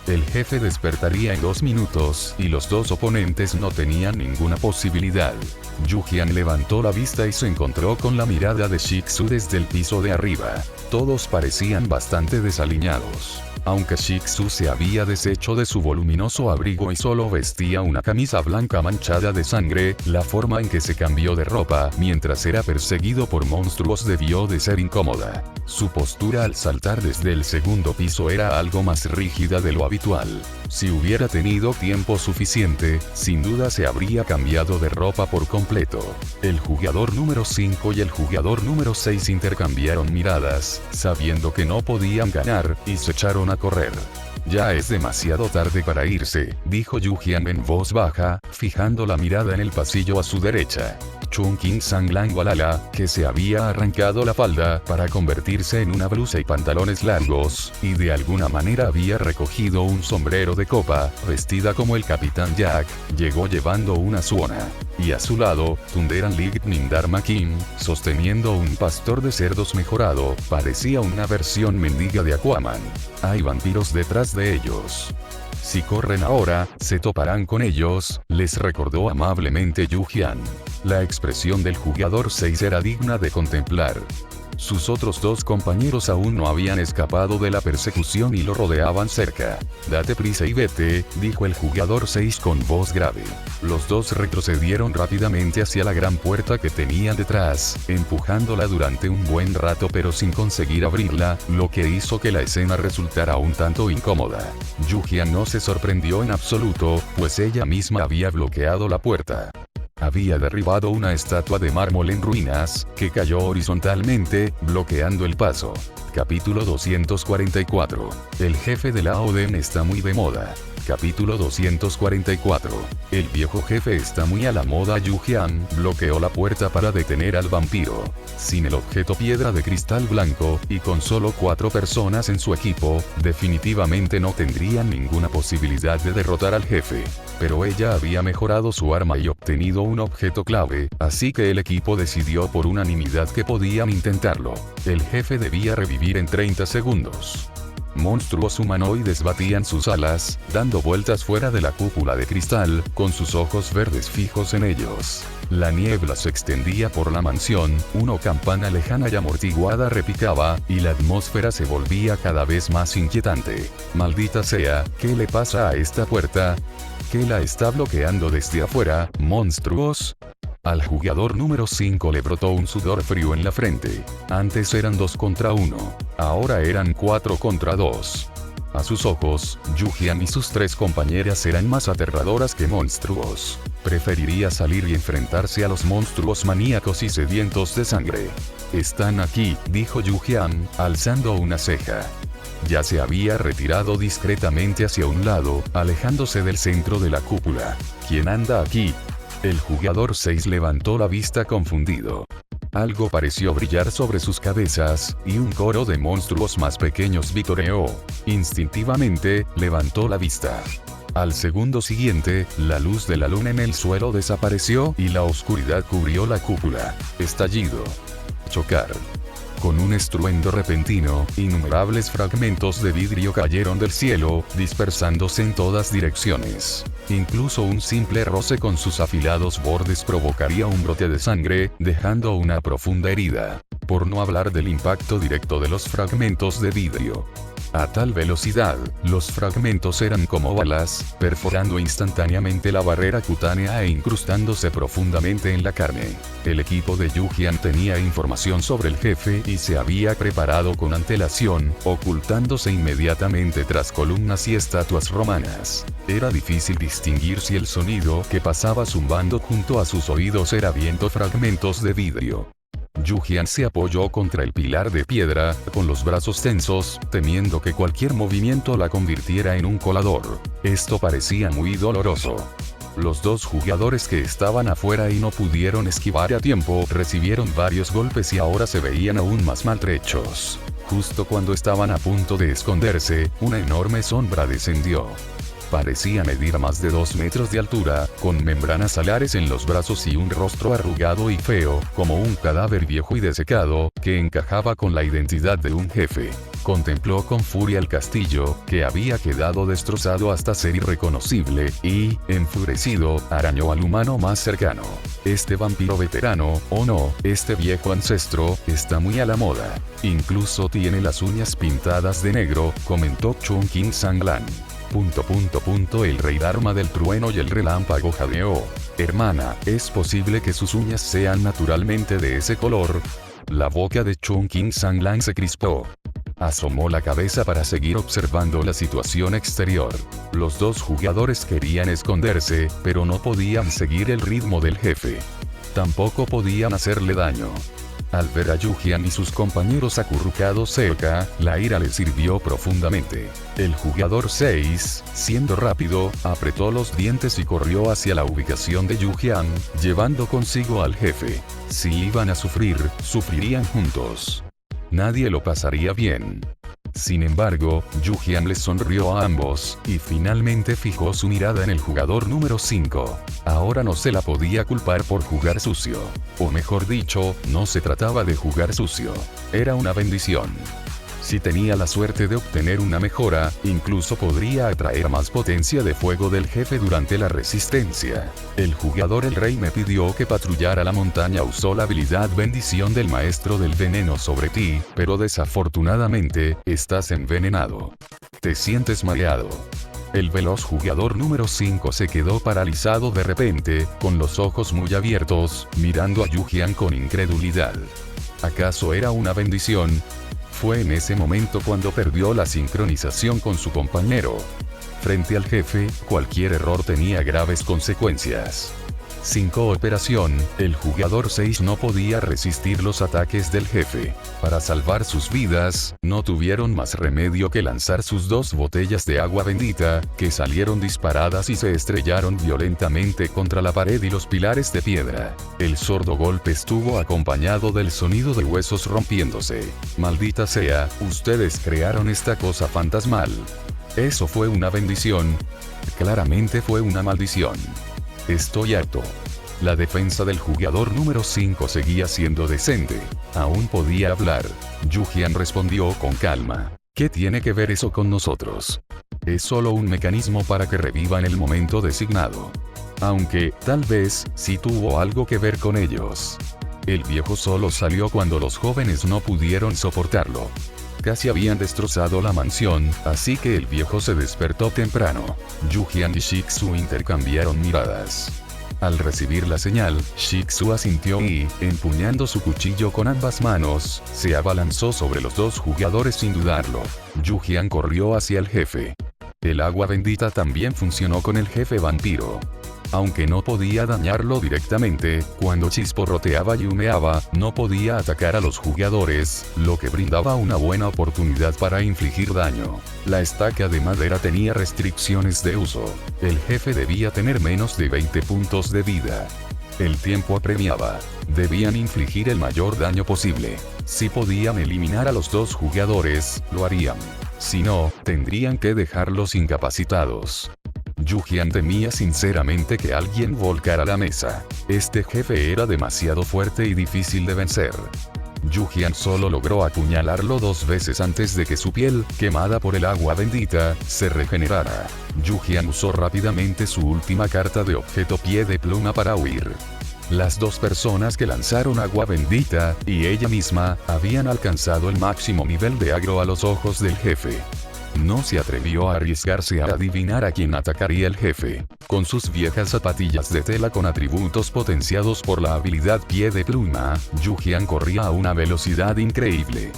El jefe despertaría en 2 minutos, y los 2 oponentes no tenían ninguna posibilidad. Yu-Jian levantó la vista y se encontró con la mirada de Shih Tzu desde el piso de arriba. Todos parecían bastante desaliñados. Aunque Shiksu se había deshecho de su voluminoso abrigo y solo vestía una camisa blanca manchada de sangre, la forma en que se cambió de ropa mientras era perseguido por monstruos debió de ser incómoda. Su postura al saltar desde el segundo piso era algo más rígida de lo habitual. Si hubiera tenido tiempo suficiente, sin duda se habría cambiado de ropa por completo. El jugador número 5 y el jugador número 6 intercambiaron miradas, sabiendo que no podían ganar, y se echaron a correr. Ya es demasiado tarde para irse, dijo Yu-Jian en voz baja, fijando la mirada en el pasillo a su derecha. Chungking Sanglangwalala, que se había arrancado la falda para convertirse en una blusa y pantalones largos, y de alguna manera había recogido un sombrero de copa, vestida como el Capitán Jack, llegó llevando una suona. Y a su lado, Tunderan Lightning Dharma King, sosteniendo un pastor de cerdos mejorado, parecía una versión mendiga de Aquaman. Hay vampiros detrás de ellos. Si corren ahora, se toparán con ellos, les recordó amablemente Yu-Jian. La expresión del jugador 6 era digna de contemplar. Sus otros dos compañeros aún no habían escapado de la persecución y lo rodeaban cerca. Date prisa y vete, dijo el jugador 6 con voz grave. Los dos retrocedieron rápidamente hacia la gran puerta que tenían detrás, empujándola durante un buen rato pero sin conseguir abrirla, lo que hizo que la escena resultara un tanto incómoda. Yu-Jian no se sorprendió en absoluto, pues ella misma había bloqueado la puerta. Había derribado una estatua de mármol en ruinas, que cayó horizontalmente, bloqueando el paso. Capítulo 244. El jefe de la Oden está muy de moda. Capítulo 244. El viejo jefe está muy a la moda. Yu-Jian bloqueó la puerta para detener al vampiro. Sin el objeto piedra de cristal blanco, y con solo 4 personas en su equipo, definitivamente no tendrían ninguna posibilidad de derrotar al jefe. Pero ella había mejorado su arma y obtenido un objeto clave, así que el equipo decidió por unanimidad que podían intentarlo. El jefe debía revivir en 30 segundos. Monstruos humanoides batían sus alas, dando vueltas fuera de la cúpula de cristal, con sus ojos verdes fijos en ellos. La niebla se extendía por la mansión, una campana lejana y amortiguada repicaba, y la atmósfera se volvía cada vez más inquietante. Maldita sea, ¿qué le pasa a esta puerta? ¿Qué la está bloqueando desde afuera, monstruos? Al jugador número 5 le brotó un sudor frío en la frente. Antes eran 2 contra 1. Ahora eran 4 contra 2. A sus ojos, Yu-Jian y sus 3 compañeras eran más aterradoras que monstruos. Preferiría salir y enfrentarse a los monstruos maníacos y sedientos de sangre. Están aquí, dijo Yu-Jian, alzando una ceja. Ya se había retirado discretamente hacia un lado, alejándose del centro de la cúpula. ¿Quién anda aquí? El jugador 6 levantó la vista confundido. Algo pareció brillar sobre sus cabezas, y un coro de monstruos más pequeños vitoreó. Instintivamente, levantó la vista. Al segundo siguiente, la luz de la luna en el suelo desapareció y la oscuridad cubrió la cúpula. Estallido. Chocar. Con un estruendo repentino, innumerables fragmentos de vidrio cayeron del cielo, dispersándose en todas direcciones. Incluso un simple roce con sus afilados bordes provocaría un brote de sangre, dejando una profunda herida. Por no hablar del impacto directo de los fragmentos de vidrio. A tal velocidad, los fragmentos eran como balas, perforando instantáneamente la barrera cutánea e incrustándose profundamente en la carne. El equipo de Yu-Jian tenía información sobre el jefe y se había preparado con antelación, ocultándose inmediatamente tras columnas y estatuas romanas. Era difícil distinguir si el sonido que pasaba zumbando junto a sus oídos era viento fragmentos de vidrio. Yu-Jian se apoyó contra el pilar de piedra, con los brazos tensos, temiendo que cualquier movimiento la convirtiera en un colador. Esto parecía muy doloroso. Los 2 jugadores que estaban afuera y no pudieron esquivar a tiempo recibieron varios golpes y ahora se veían aún más maltrechos. Justo cuando estaban a punto de esconderse, una enorme sombra descendió. Parecía medir más de 2 metros de altura, con membranas alares en los brazos y un rostro arrugado y feo, como un cadáver viejo y desecado, que encajaba con la identidad de un jefe. Contempló con furia el castillo, que había quedado destrozado hasta ser irreconocible, y, enfurecido, arañó al humano más cercano. Este vampiro veterano, o no, este viejo ancestro, está muy a la moda. Incluso tiene las uñas pintadas de negro, comentó Chungking Sanglan. El rey Dharma del trueno y el relámpago jadeó. Hermana, ¿es posible que sus uñas sean naturalmente de ese color? La boca de Chungking Sanglan se crispó. Asomó la cabeza para seguir observando la situación exterior. Los dos jugadores querían esconderse, pero no podían seguir el ritmo del jefe. Tampoco podían hacerle daño. Al ver a Yujian y sus compañeros acurrucados cerca, la ira le sirvió profundamente. El jugador 6, siendo rápido, apretó los dientes y corrió hacia la ubicación de Yujian, llevando consigo al jefe. Si iban a sufrir, sufrirían juntos. Nadie lo pasaría bien. Sin embargo, Yujian les sonrió a ambos, y finalmente fijó su mirada en el jugador número 5. Ahora no se la podía culpar por jugar sucio. O mejor dicho, no se trataba de jugar sucio. Era una bendición. Si tenía la suerte de obtener una mejora, incluso podría atraer más potencia de fuego del jefe durante la resistencia. El jugador el rey me pidió que patrullara la montaña. Usó la habilidad bendición del maestro del veneno sobre ti, pero desafortunadamente, estás envenenado. Te sientes mareado. El veloz jugador número 5 se quedó paralizado de repente, con los ojos muy abiertos, mirando a Yujian con incredulidad. ¿Acaso era una bendición? Fue en ese momento cuando perdió la sincronización con su compañero. Frente al jefe, cualquier error tenía graves consecuencias. Sin cooperación, el jugador 6 no podía resistir los ataques del jefe. Para salvar sus vidas, no tuvieron más remedio que lanzar sus 2 botellas de agua bendita, que salieron disparadas y se estrellaron violentamente contra la pared y los pilares de piedra. El sordo golpe estuvo acompañado del sonido de huesos rompiéndose. Maldita sea, ustedes crearon esta cosa fantasmal. Eso fue una bendición. Claramente fue una maldición. Estoy harto. La defensa del jugador número 5 seguía siendo decente. Aún podía hablar. Yujian respondió con calma. ¿Qué tiene que ver eso con nosotros? Es solo un mecanismo para que reviva en el momento designado. Aunque, tal vez, sí tuvo algo que ver con ellos. El viejo solo salió cuando los jóvenes no pudieron soportarlo. Casi habían destrozado la mansión, así que el viejo se despertó temprano. Yujian y Shiksu intercambiaron miradas. Al recibir la señal, Shiksu asintió y, empuñando su cuchillo con ambas manos, se abalanzó sobre los 2 jugadores sin dudarlo. Yujian corrió hacia el jefe. El agua bendita también funcionó con el jefe vampiro. Aunque no podía dañarlo directamente, cuando chisporroteaba y humeaba, no podía atacar a los jugadores, lo que brindaba una buena oportunidad para infligir daño. La estaca de madera tenía restricciones de uso. El jefe debía tener menos de 20 puntos de vida. El tiempo apremiaba. Debían infligir el mayor daño posible. Si podían eliminar a los 2 jugadores, lo harían. Si no, tendrían que dejarlos incapacitados. Yujian temía sinceramente que alguien volcara la mesa. Este jefe era demasiado fuerte y difícil de vencer. Yujian solo logró apuñalarlo 2 veces antes de que su piel, quemada por el agua bendita, se regenerara. Yujian usó rápidamente su última carta de objeto pie de pluma para huir. Las 2 personas que lanzaron agua bendita, y ella misma, habían alcanzado el máximo nivel de agro a los ojos del jefe. No se atrevió a arriesgarse a adivinar a quién atacaría el jefe. Con sus viejas zapatillas de tela con atributos potenciados por la habilidad pie de pluma, Yujian corría a una velocidad increíble.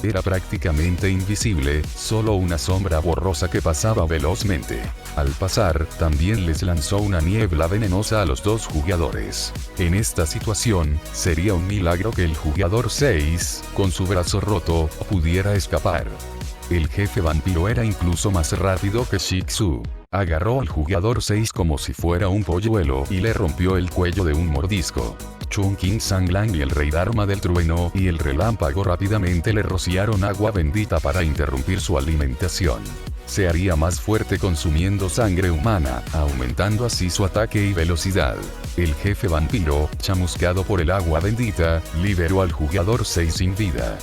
Era prácticamente invisible, solo una sombra borrosa que pasaba velozmente. Al pasar, también les lanzó una niebla venenosa a los 2 jugadores. En esta situación, sería un milagro que el jugador 6, con su brazo roto, pudiera escapar. El jefe vampiro era incluso más rápido que Shiksu. Agarró al jugador 6 como si fuera un polluelo y le rompió el cuello de un mordisco. Chungking Sanglan y el rey Dharma del trueno y el relámpago rápidamente le rociaron agua bendita para interrumpir su alimentación. Se haría más fuerte consumiendo sangre humana, aumentando así su ataque y velocidad. El jefe vampiro, chamuscado por el agua bendita, liberó al jugador 6 sin vida.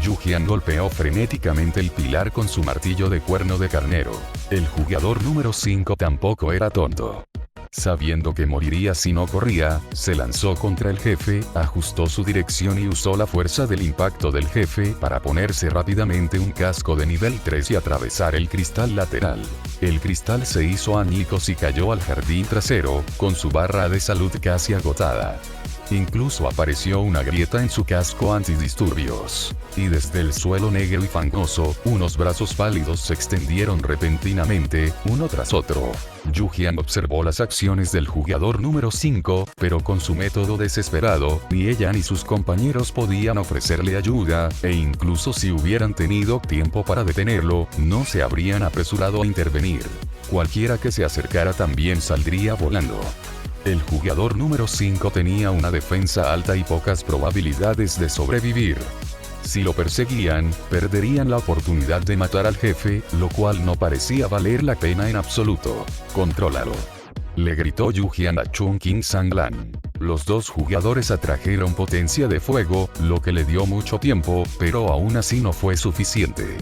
Yu-Jian golpeó frenéticamente el pilar con su martillo de cuerno de carnero. El jugador número 5 tampoco era tonto. Sabiendo que moriría si no corría, se lanzó contra el jefe, ajustó su dirección y usó la fuerza del impacto del jefe para ponerse rápidamente un casco de nivel 3 y atravesar el cristal lateral. El cristal se hizo añicos y cayó al jardín trasero, con su barra de salud casi agotada. Incluso apareció una grieta en su casco antidisturbios. Y desde el suelo negro y fangoso, unos brazos pálidos se extendieron repentinamente, uno tras otro. Yu-Jian observó las acciones del jugador número 5, pero con su método desesperado, ni ella ni sus compañeros podían ofrecerle ayuda, e incluso si hubieran tenido tiempo para detenerlo, no se habrían apresurado a intervenir. Cualquiera que se acercara también saldría volando. El jugador número 5 tenía una defensa alta y pocas probabilidades de sobrevivir. Si lo perseguían, perderían la oportunidad de matar al jefe, lo cual no parecía valer la pena en absoluto. «Contrólalo», le gritó Yu-Jian a Chongqing Sanglan. Los dos jugadores atrajeron potencia de fuego, lo que le dio mucho tiempo, pero aún así no fue suficiente.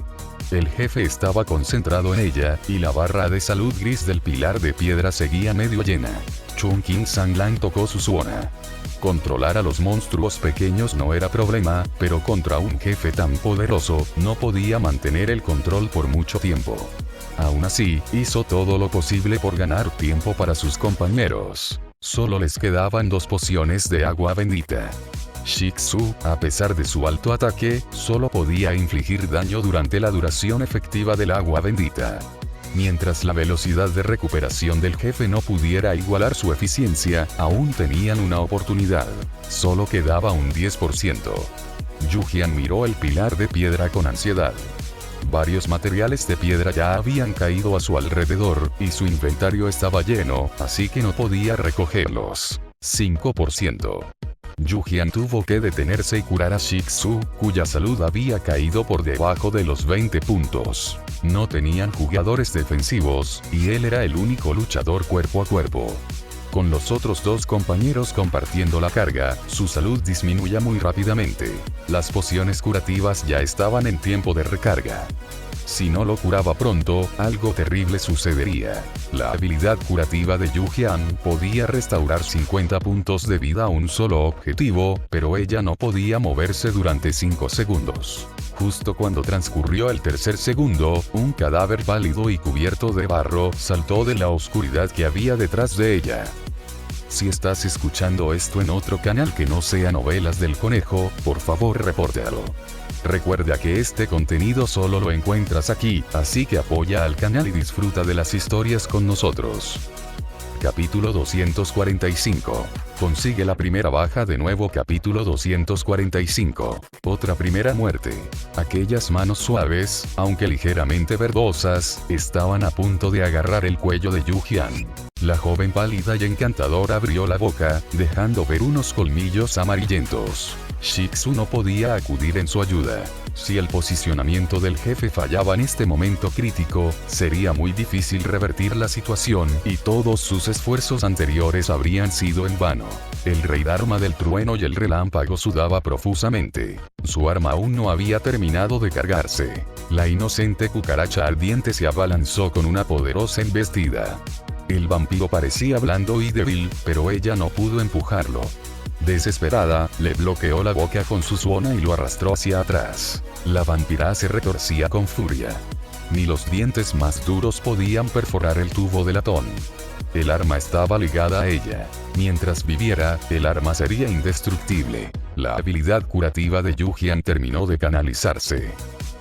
El jefe estaba concentrado en ella, y la barra de salud gris del pilar de piedra seguía medio llena. Chongqing Sanglan tocó su zona. Controlar a los monstruos pequeños no era problema, pero contra un jefe tan poderoso, no podía mantener el control por mucho tiempo. Aún así, hizo todo lo posible por ganar tiempo para sus compañeros. Solo les quedaban 2 pociones de agua bendita. Shih-Tzu, a pesar de su alto ataque, solo podía infligir daño durante la duración efectiva del agua bendita. Mientras la velocidad de recuperación del jefe no pudiera igualar su eficiencia, aún tenían una oportunidad. Solo quedaba un 10%. Yu-Jian miró el pilar de piedra con ansiedad. Varios materiales de piedra ya habían caído a su alrededor, y su inventario estaba lleno, así que no podía recogerlos. 5%. Yu-Jian tuvo que detenerse y curar a Shih-Tzu, cuya salud había caído por debajo de los 20 puntos. No tenían jugadores defensivos, y él era el único luchador cuerpo a cuerpo. Con los otros 2 compañeros compartiendo la carga, su salud disminuía muy rápidamente. Las pociones curativas ya estaban en tiempo de recarga. Si no lo curaba pronto, algo terrible sucedería. La habilidad curativa de Yu-Jian podía restaurar 50 puntos de vida a un solo objetivo, pero ella no podía moverse durante 5 segundos. Justo cuando transcurrió el tercer segundo, un cadáver pálido y cubierto de barro saltó de la oscuridad que había detrás de ella. Si estás escuchando esto en otro canal que no sea Novelas del Conejo, por favor repórtalo. Recuerda que este contenido solo lo encuentras aquí, así que apoya al canal y disfruta de las historias con nosotros. Capítulo 245. Consigue la primera baja de nuevo. Capítulo 245. Otra primera muerte. Aquellas manos suaves, aunque ligeramente verdosas, estaban a punto de agarrar el cuello de Yu-Jian. La joven pálida y encantadora abrió la boca, dejando ver unos colmillos amarillentos. Shih-Tzu no podía acudir en su ayuda. Si el posicionamiento del jefe fallaba en este momento crítico, sería muy difícil revertir la situación, y todos sus esfuerzos anteriores habrían sido en vano. El rey Dharma del trueno y el relámpago sudaba profusamente. Su arma aún no había terminado de cargarse. La inocente cucaracha ardiente se abalanzó con una poderosa embestida. El vampiro parecía blando y débil, pero ella no pudo empujarlo. Desesperada, le bloqueó la boca con su zona y lo arrastró hacia atrás. La vampira se retorcía con furia. Ni los dientes más duros podían perforar el tubo de latón. El arma estaba ligada a ella. Mientras viviera, el arma sería indestructible. La habilidad curativa de Yu-Jian terminó de canalizarse.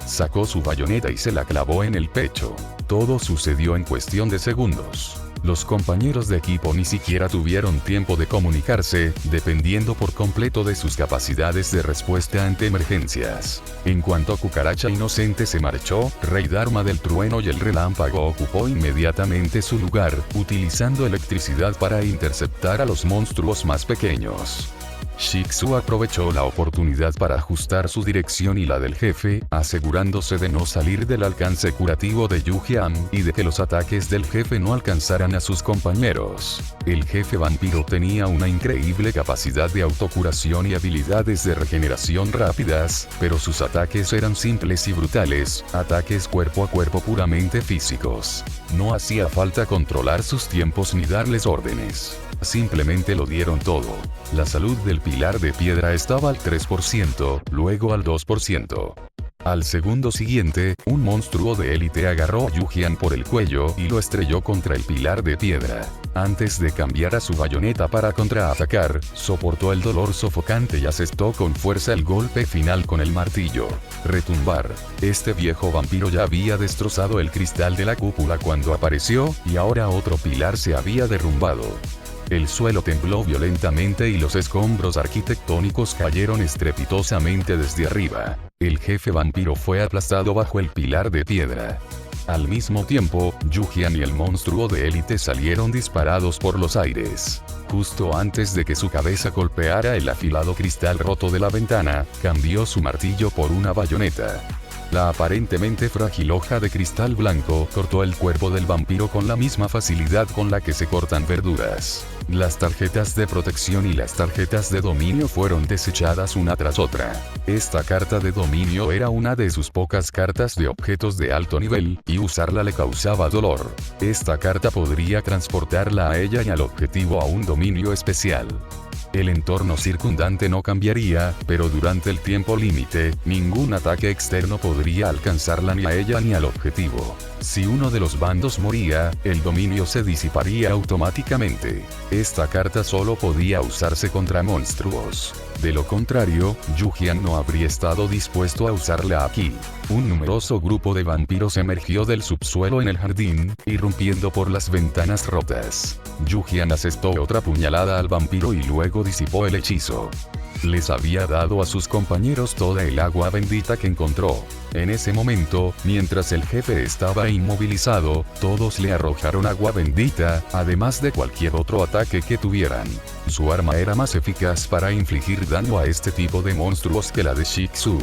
Sacó su bayoneta y se la clavó en el pecho. Todo sucedió en cuestión de segundos. Los compañeros de equipo ni siquiera tuvieron tiempo de comunicarse, dependiendo por completo de sus capacidades de respuesta ante emergencias. En cuanto Cucaracha Inocente se marchó, Rey Dharma del Trueno y el Relámpago ocupó inmediatamente su lugar, utilizando electricidad para interceptar a los monstruos más pequeños. Shih-Tzu aprovechó la oportunidad para ajustar su dirección y la del jefe, asegurándose de no salir del alcance curativo de Yu-Jian, y de que los ataques del jefe no alcanzaran a sus compañeros. El jefe vampiro tenía una increíble capacidad de autocuración y habilidades de regeneración rápidas, pero sus ataques eran simples y brutales, ataques cuerpo a cuerpo puramente físicos. No hacía falta controlar sus tiempos ni darles órdenes. Simplemente lo dieron todo. La salud del pilar de piedra estaba al 3%, luego al 2%. Al segundo siguiente, un monstruo de élite agarró a Yu-Jian por el cuello y lo estrelló contra el pilar de piedra. Antes de cambiar a su bayoneta para contraatacar, soportó el dolor sofocante y asestó con fuerza el golpe final con el martillo. Retumbar. Este viejo vampiro ya había destrozado el cristal de la cúpula cuando apareció, y ahora otro pilar se había derrumbado. El suelo tembló violentamente y los escombros arquitectónicos cayeron estrepitosamente desde arriba. El jefe vampiro fue aplastado bajo el pilar de piedra. Al mismo tiempo, Yu-Jian y el monstruo de élite salieron disparados por los aires. Justo antes de que su cabeza golpeara el afilado cristal roto de la ventana, cambió su martillo por una bayoneta. La aparentemente frágil hoja de cristal blanco cortó el cuerpo del vampiro con la misma facilidad con la que se cortan verduras. Las tarjetas de protección y las tarjetas de dominio fueron desechadas una tras otra. Esta carta de dominio era una de sus pocas cartas de objetos de alto nivel, y usarla le causaba dolor. Esta carta podría transportarla a ella y al objetivo a un dominio especial. El entorno circundante no cambiaría, pero durante el tiempo límite, ningún ataque externo podría alcanzarla ni a ella ni al objetivo. Si uno de los bandos moría, el dominio se disiparía automáticamente. Esta carta solo podía usarse contra monstruos. De lo contrario, Yu-Jian no habría estado dispuesto a usarla aquí. Un numeroso grupo de vampiros emergió del subsuelo en el jardín, irrumpiendo por las ventanas rotas. Yu-Jian asestó otra puñalada al vampiro y luego disipó el hechizo. Les había dado a sus compañeros toda el agua bendita que encontró. En ese momento, mientras el jefe estaba inmovilizado, todos le arrojaron agua bendita, además de cualquier otro ataque que tuvieran. Su arma era más eficaz para infligir daño a este tipo de monstruos que la de Shih-Tzu.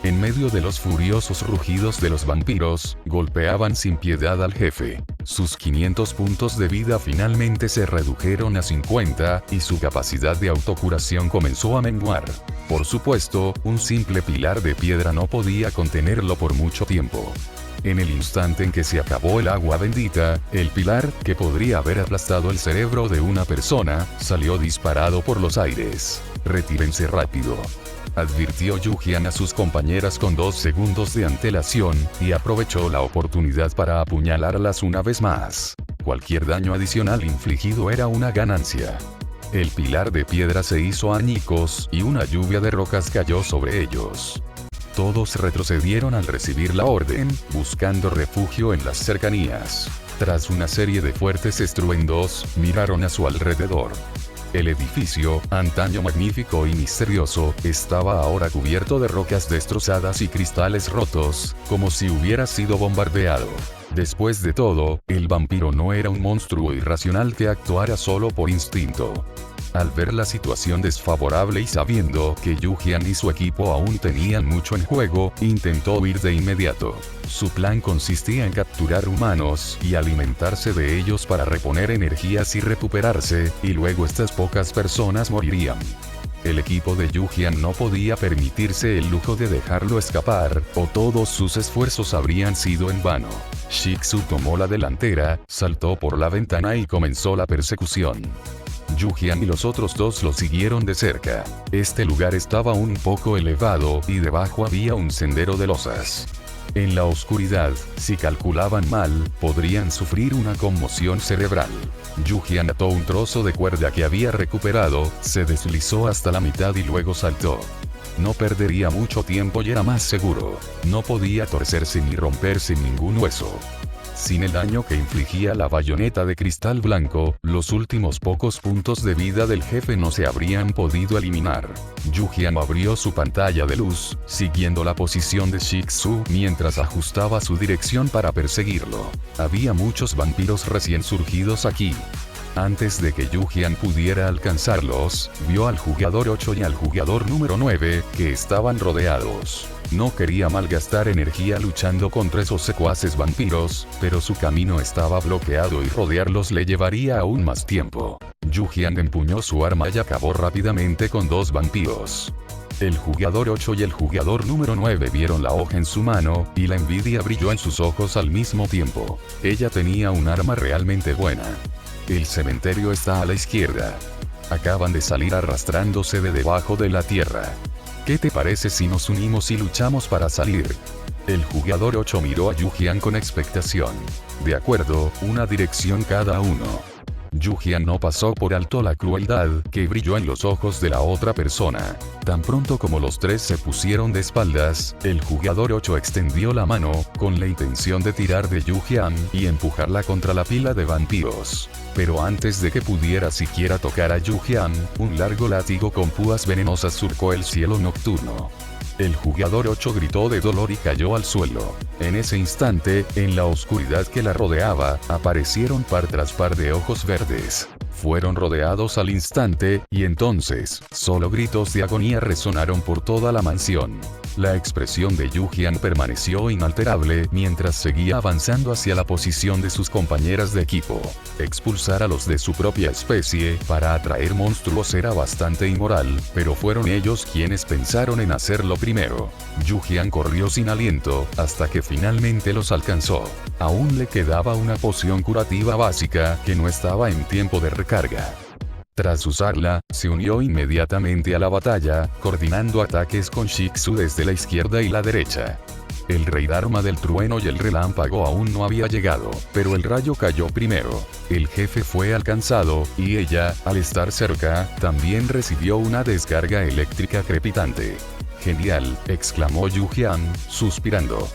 En medio de los furiosos rugidos de los vampiros, golpeaban sin piedad al jefe. Sus 500 puntos de vida finalmente se redujeron a 50, y su capacidad de autocuración comenzó a menguar. Por supuesto, un simple pilar de piedra no podía contenerlo por mucho tiempo. En el instante en que se acabó el agua bendita, el pilar, que podría haber aplastado el cerebro de una persona, salió disparado por los aires. Retírense rápido, advirtió Yu-Jian a sus compañeras con 2 segundos de antelación, y aprovechó la oportunidad para apuñalarlas una vez más. Cualquier daño adicional infligido era una ganancia. El pilar de piedra se hizo añicos, y una lluvia de rocas cayó sobre ellos. Todos retrocedieron al recibir la orden, buscando refugio en las cercanías. Tras una serie de fuertes estruendos, miraron a su alrededor. El edificio, antaño magnífico y misterioso, estaba ahora cubierto de rocas destrozadas y cristales rotos, como si hubiera sido bombardeado. Después de todo, el vampiro no era un monstruo irracional que actuara solo por instinto. Al ver la situación desfavorable y sabiendo que Yu-Jian y su equipo aún tenían mucho en juego, intentó huir de inmediato. Su plan consistía en capturar humanos y alimentarse de ellos para reponer energías y recuperarse, y luego estas pocas personas morirían. El equipo de Yu-Jian no podía permitirse el lujo de dejarlo escapar, o todos sus esfuerzos habrían sido en vano. Shih-Tzu tomó la delantera, saltó por la ventana y comenzó la persecución. Yu-Jian y los otros dos lo siguieron de cerca. Este lugar estaba un poco elevado, y debajo había un sendero de losas. En la oscuridad, si calculaban mal, podrían sufrir una conmoción cerebral. Yu-Jian ató un trozo de cuerda que había recuperado, se deslizó hasta la mitad y luego saltó. No perdería mucho tiempo y era más seguro. No podía torcerse ni romperse ningún hueso. Sin el daño que infligía la bayoneta de cristal blanco, los últimos pocos puntos de vida del jefe no se habrían podido eliminar. Yu-Jian abrió su pantalla de luz, siguiendo la posición de Shih-Tzu mientras ajustaba su dirección para perseguirlo. Había muchos vampiros recién surgidos aquí. Antes de que Yu-Jian pudiera alcanzarlos, vio al jugador 8 y al jugador número 9, que estaban rodeados. No quería malgastar energía luchando contra esos secuaces vampiros, pero su camino estaba bloqueado y rodearlos le llevaría aún más tiempo. Yu-Jian empuñó su arma y acabó rápidamente con 2 vampiros. El jugador 8 y el jugador número 9 vieron la hoja en su mano, y la envidia brilló en sus ojos al mismo tiempo. Ella tenía un arma realmente buena. El cementerio está a la izquierda. Acaban de salir arrastrándose de debajo de la tierra. ¿Qué te parece si nos unimos y luchamos para salir? El jugador 8 miró a Yu-Jian con expectación. De acuerdo, una dirección cada uno. Yu-Jian no pasó por alto la crueldad que brilló en los ojos de la otra persona. Tan pronto como los 3 se pusieron de espaldas, el jugador 8 extendió la mano, con la intención de tirar de Yu-Jian y empujarla contra la pila de vampiros. Pero antes de que pudiera siquiera tocar a Yu-Jian, un largo látigo con púas venenosas surcó el cielo nocturno. El jugador 8 gritó de dolor y cayó al suelo. En ese instante, en la oscuridad que la rodeaba, aparecieron par tras par de ojos verdes. Fueron rodeados al instante, y entonces, solo gritos de agonía resonaron por toda la mansión. La expresión de Yu-Jian permaneció inalterable mientras seguía avanzando hacia la posición de sus compañeras de equipo. Expulsar a los de su propia especie para atraer monstruos era bastante inmoral, pero fueron ellos quienes pensaron en hacerlo primero. Yu-Jian corrió sin aliento, hasta que finalmente los alcanzó. Aún le quedaba una poción curativa básica que no estaba en tiempo de recarga. Tras usarla, se unió inmediatamente a la batalla, coordinando ataques con Shiksu desde la izquierda y la derecha. El rey Dharma del trueno y el relámpago aún no había llegado, pero el rayo cayó primero. El jefe fue alcanzado, y ella, al estar cerca, también recibió una descarga eléctrica crepitante. «Genial», exclamó Yu-Jian, suspirando.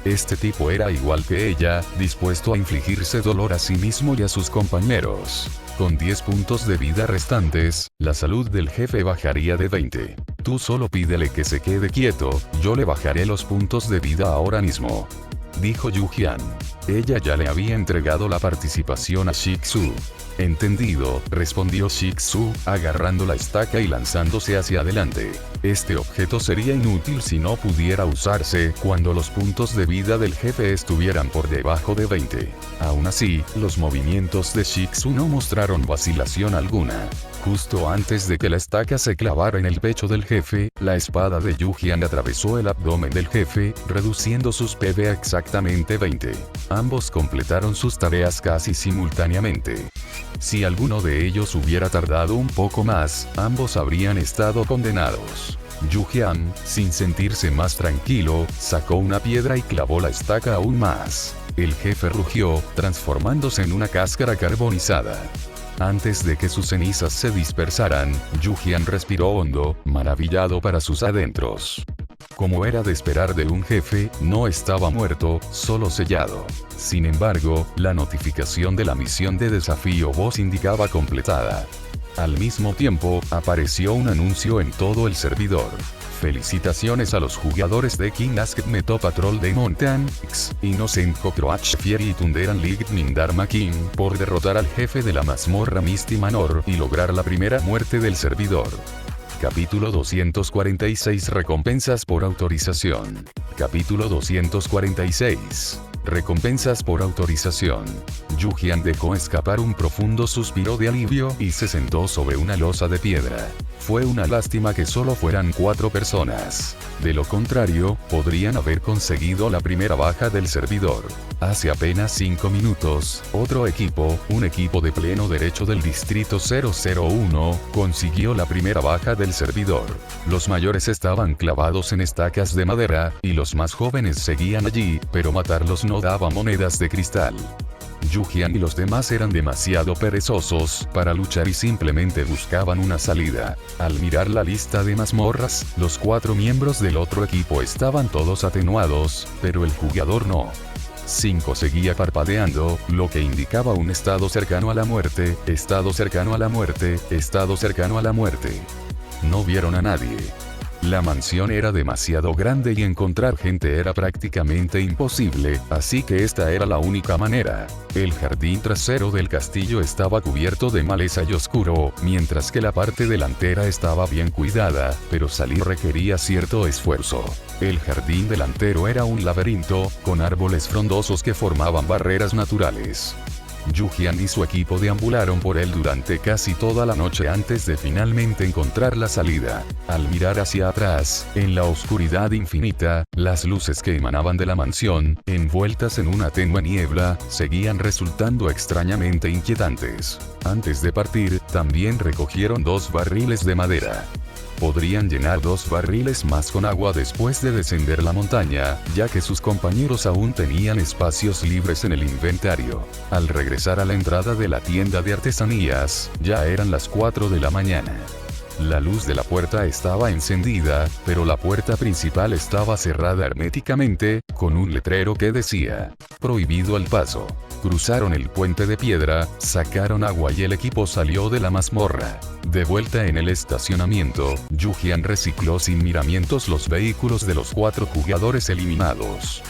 Este tipo era igual que ella, dispuesto a infligirse dolor a sí mismo y a sus compañeros. Con 10 puntos de vida restantes, la salud del jefe bajaría de 20. Tú solo pídele que se quede quieto, yo le bajaré los puntos de vida ahora mismo. Dijo Yu-Jian. Ella ya le había entregado la participación a Shiksu. Entendido, respondió Shiksu, agarrando la estaca y lanzándose hacia adelante. Este objeto sería inútil si no pudiera usarse cuando los puntos de vida del jefe estuvieran por debajo de 20. Aún así, los movimientos de Shiksu no mostraron vacilación alguna. Justo antes de que la estaca se clavara en el pecho del jefe, la espada de Yu-Jian atravesó el abdomen del jefe, reduciendo sus PV a exactamente 20. Ambos completaron sus tareas casi simultáneamente. Si alguno de ellos hubiera tardado un poco más, ambos habrían estado condenados. Yu-Jian, sin sentirse más tranquilo, sacó una piedra y clavó la estaca aún más. El jefe rugió, transformándose en una cáscara carbonizada. Antes de que sus cenizas se dispersaran, Yu-Jian respiró hondo, maravillado para sus adentros. Como era de esperar de un jefe, no estaba muerto, solo sellado. Sin embargo, la notificación de la misión de desafío boss indicaba completada. Al mismo tiempo, apareció un anuncio en todo el servidor. Felicitaciones a los jugadores de King Asked Meto Patrol de Mountain X, Innocent Cockroach Fieri y Tunderan Lightning Dharma King por derrotar al jefe de la mazmorra Misty Manor y lograr la primera muerte del servidor. Capítulo 246 Recompensas por autorización. Capítulo 246. Recompensas por autorización. Yu-Jian dejó escapar un profundo suspiro de alivio y se sentó sobre una losa de piedra. Fue una lástima que solo fueran 4 personas. De lo contrario, podrían haber conseguido la primera baja del servidor. Hace apenas 5 minutos, otro equipo, un equipo de pleno derecho del distrito 001, consiguió la primera baja del servidor. Los mayores estaban clavados en estacas de madera, y los más jóvenes seguían allí, pero matarlos no daba monedas de cristal. Yu-Jian y los demás eran demasiado perezosos para luchar y simplemente buscaban una salida. Al mirar la lista de mazmorras, los 4 miembros del otro equipo estaban todos atenuados, pero el jugador no. 5 seguía parpadeando, lo que indicaba un estado cercano a la muerte, estado cercano a la muerte, estado cercano a la muerte. No vieron a nadie. La mansión era demasiado grande y encontrar gente era prácticamente imposible, así que esta era la única manera. El jardín trasero del castillo estaba cubierto de maleza y oscuro, mientras que la parte delantera estaba bien cuidada, pero salir requería cierto esfuerzo. El jardín delantero era un laberinto, con árboles frondosos que formaban barreras naturales. Yu-Jian y su equipo deambularon por él durante casi toda la noche antes de finalmente encontrar la salida. Al mirar hacia atrás, en la oscuridad infinita, las luces que emanaban de la mansión, envueltas en una tenue niebla, seguían resultando extrañamente inquietantes. Antes de partir, también recogieron 2 barriles de madera. Podrían llenar 2 barriles más con agua después de descender la montaña, ya que sus compañeros aún tenían espacios libres en el inventario. Al regresar a la entrada de la tienda de artesanías, ya eran las 4 de la mañana. La luz de la puerta estaba encendida, pero la puerta principal estaba cerrada herméticamente, con un letrero que decía: prohibido el paso. Cruzaron el puente de piedra, sacaron agua y el equipo salió de la mazmorra. De vuelta en el estacionamiento, Yu-Jian recicló sin miramientos los vehículos de los 4 jugadores eliminados.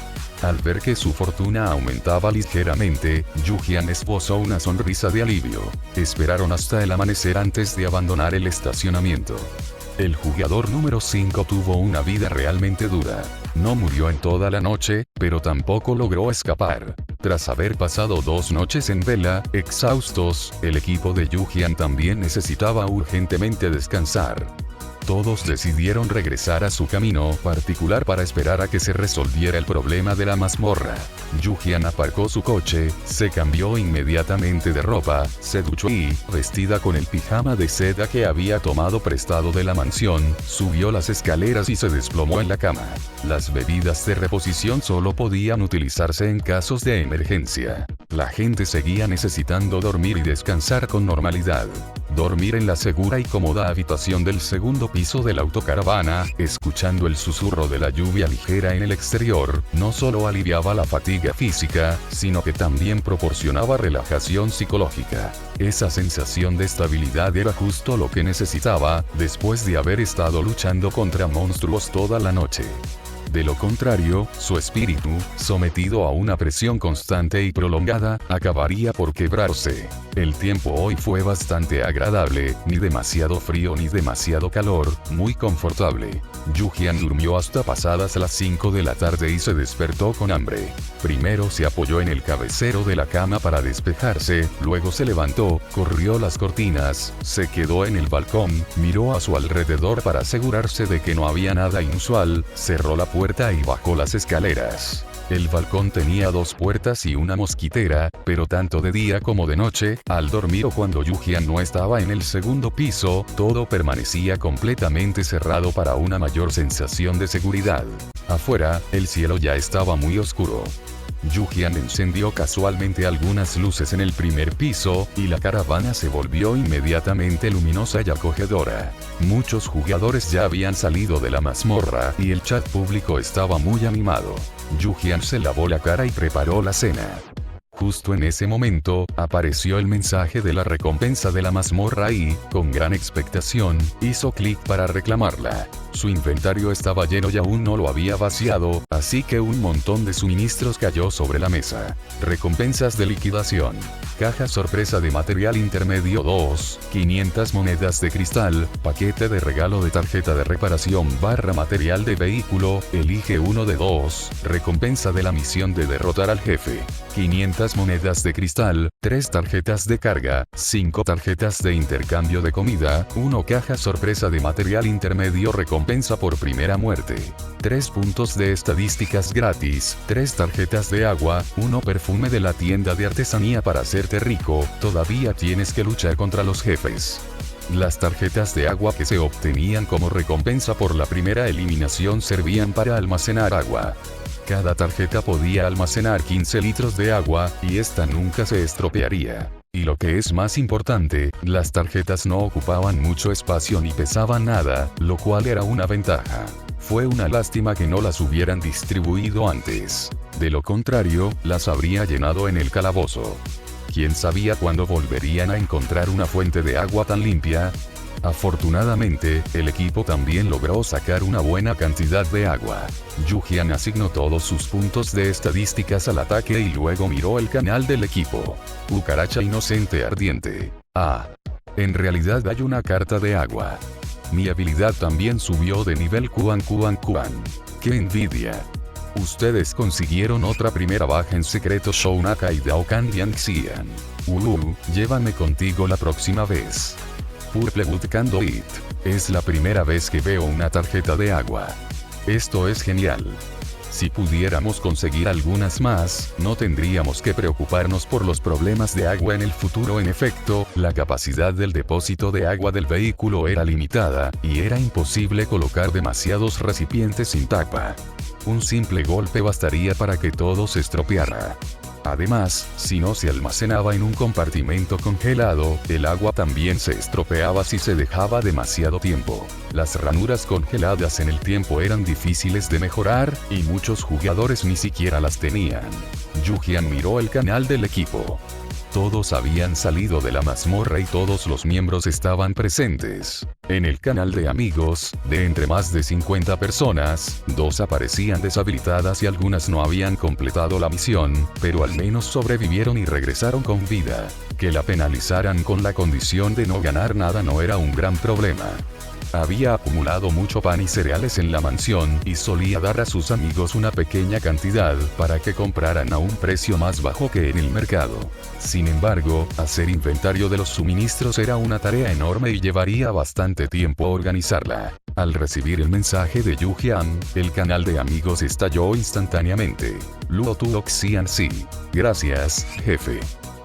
Al ver que su fortuna aumentaba ligeramente, Yu-Jian esbozó una sonrisa de alivio. Esperaron hasta el amanecer antes de abandonar el estacionamiento. El jugador número 5 tuvo una vida realmente dura. No murió en toda la noche, pero tampoco logró escapar. Tras haber pasado 2 noches en vela, exhaustos, el equipo de Yu-Jian también necesitaba urgentemente descansar. Todos decidieron regresar a su camino particular para esperar a que se resolviera el problema de la mazmorra. Yu-Jian aparcó su coche, se cambió inmediatamente de ropa, se duchó y, vestida con el pijama de seda que había tomado prestado de la mansión, subió las escaleras y se desplomó en la cama. Las bebidas de reposición solo podían utilizarse en casos de emergencia. La gente seguía necesitando dormir y descansar con normalidad. Dormir en la segura y cómoda habitación del segundo piso de la autocaravana, escuchando el susurro de la lluvia ligera en el exterior, no solo aliviaba la fatiga física, sino que también proporcionaba relajación psicológica. Esa sensación de estabilidad era justo lo que necesitaba, después de haber estado luchando contra monstruos toda la noche. De lo contrario, su espíritu, sometido a una presión constante y prolongada, acabaría por quebrarse. El tiempo hoy fue bastante agradable, ni demasiado frío ni demasiado calor, muy confortable. Yu-Jian durmió hasta pasadas las 5 de la tarde y se despertó con hambre. Primero se apoyó en el cabecero de la cama para despejarse, luego se levantó, corrió las cortinas, se quedó en el balcón, miró a su alrededor para asegurarse de que no había nada inusual, cerró la puerta y bajó las escaleras. El balcón tenía 2 puertas y una mosquitera, pero tanto de día como de noche, al dormir o cuando Yu-Jian no estaba en el segundo piso, todo permanecía completamente cerrado para una mayor sensación de seguridad. Afuera, el cielo ya estaba muy oscuro. Yu-Jian encendió casualmente algunas luces en el primer piso, y la caravana se volvió inmediatamente luminosa y acogedora. Muchos jugadores ya habían salido de la mazmorra, y el chat público estaba muy animado. Yu-Jian se lavó la cara y preparó la cena. Justo en ese momento, apareció el mensaje de la recompensa de la mazmorra y, con gran expectación, hizo clic para reclamarla. Su inventario estaba lleno y aún no lo había vaciado, así que un montón de suministros cayó sobre la mesa. Recompensas de liquidación. Caja sorpresa de material intermedio 2, 500 monedas de cristal, paquete de regalo de tarjeta de reparación / material de vehículo, elige uno de 2, recompensa de la misión de derrotar al jefe. 500 monedas de cristal, 3 tarjetas de carga, 5 tarjetas de intercambio de comida, 1 caja sorpresa de material intermedio recompensa por primera muerte. 3 puntos de estadísticas gratis, 3 tarjetas de agua, 1 perfume de la tienda de artesanía para hacerte rico, todavía tienes que luchar contra los jefes. Las tarjetas de agua que se obtenían como recompensa por la primera eliminación servían para almacenar agua. Cada tarjeta podía almacenar 15 litros de agua, y esta nunca se estropearía. Y lo que es más importante, las tarjetas no ocupaban mucho espacio ni pesaban nada, lo cual era una ventaja. Fue una lástima que no las hubieran distribuido antes. De lo contrario, las habría llenado en el calabozo. ¿Quién sabía cuándo volverían a encontrar una fuente de agua tan limpia? Afortunadamente, el equipo también logró sacar una buena cantidad de agua. Yu-Jian asignó todos sus puntos de estadísticas al ataque y luego miró el canal del equipo. Cucaracha inocente ardiente. Ah. En realidad hay una carta de agua. Mi habilidad también subió de nivel Kuan. ¡Qué envidia! Ustedes consiguieron otra primera baja en secreto Shounaka y Daokan Xian. Llévame contigo la próxima vez. Purple Wood Can Do It. Es la primera vez que veo una tarjeta de agua. Esto es genial. Si pudiéramos conseguir algunas más, no tendríamos que preocuparnos por los problemas de agua en el futuro. En efecto, la capacidad del depósito de agua del vehículo era limitada, y era imposible colocar demasiados recipientes sin tapa. Un simple golpe bastaría para que todo se estropeara. Además, si no se almacenaba en un compartimento congelado, el agua también se estropeaba si se dejaba demasiado tiempo. Las ranuras congeladas en el tiempo eran difíciles de mejorar, y muchos jugadores ni siquiera las tenían. Yu-Jian miró el canal del equipo. Todos habían salido de la mazmorra y todos los miembros estaban presentes. En el canal de amigos, de entre más de 50 personas, 2 aparecían deshabilitadas y algunas no habían completado la misión, pero al menos sobrevivieron y regresaron con vida. Que la penalizaran con la condición de no ganar nada no era un gran problema. Había acumulado mucho pan y cereales en la mansión y solía dar a sus amigos una pequeña cantidad para que compraran a un precio más bajo que en el mercado. Sin embargo, hacer inventario de los suministros era una tarea enorme y llevaría bastante tiempo organizarla. Al recibir el mensaje de Yu-Jian, el canal de amigos estalló instantáneamente. Luo Tuok Xian Si. Gracias, jefe.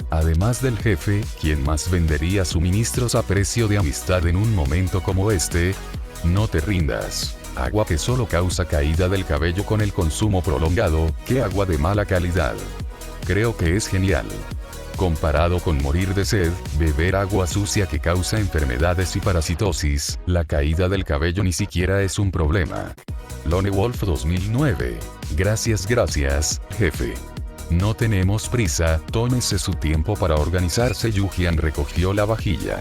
Además del jefe, ¿quién más vendería suministros a precio de amistad en un momento como este? No te rindas. Agua que solo causa caída del cabello con el consumo prolongado, ¿qué agua de mala calidad? Creo que es genial. Comparado con morir de sed, beber agua sucia que causa enfermedades y parasitosis, la caída del cabello ni siquiera es un problema. Lone Wolf 2009. Gracias, jefe. No tenemos prisa, tómese su tiempo para organizarse. Yu-Jian recogió la vajilla.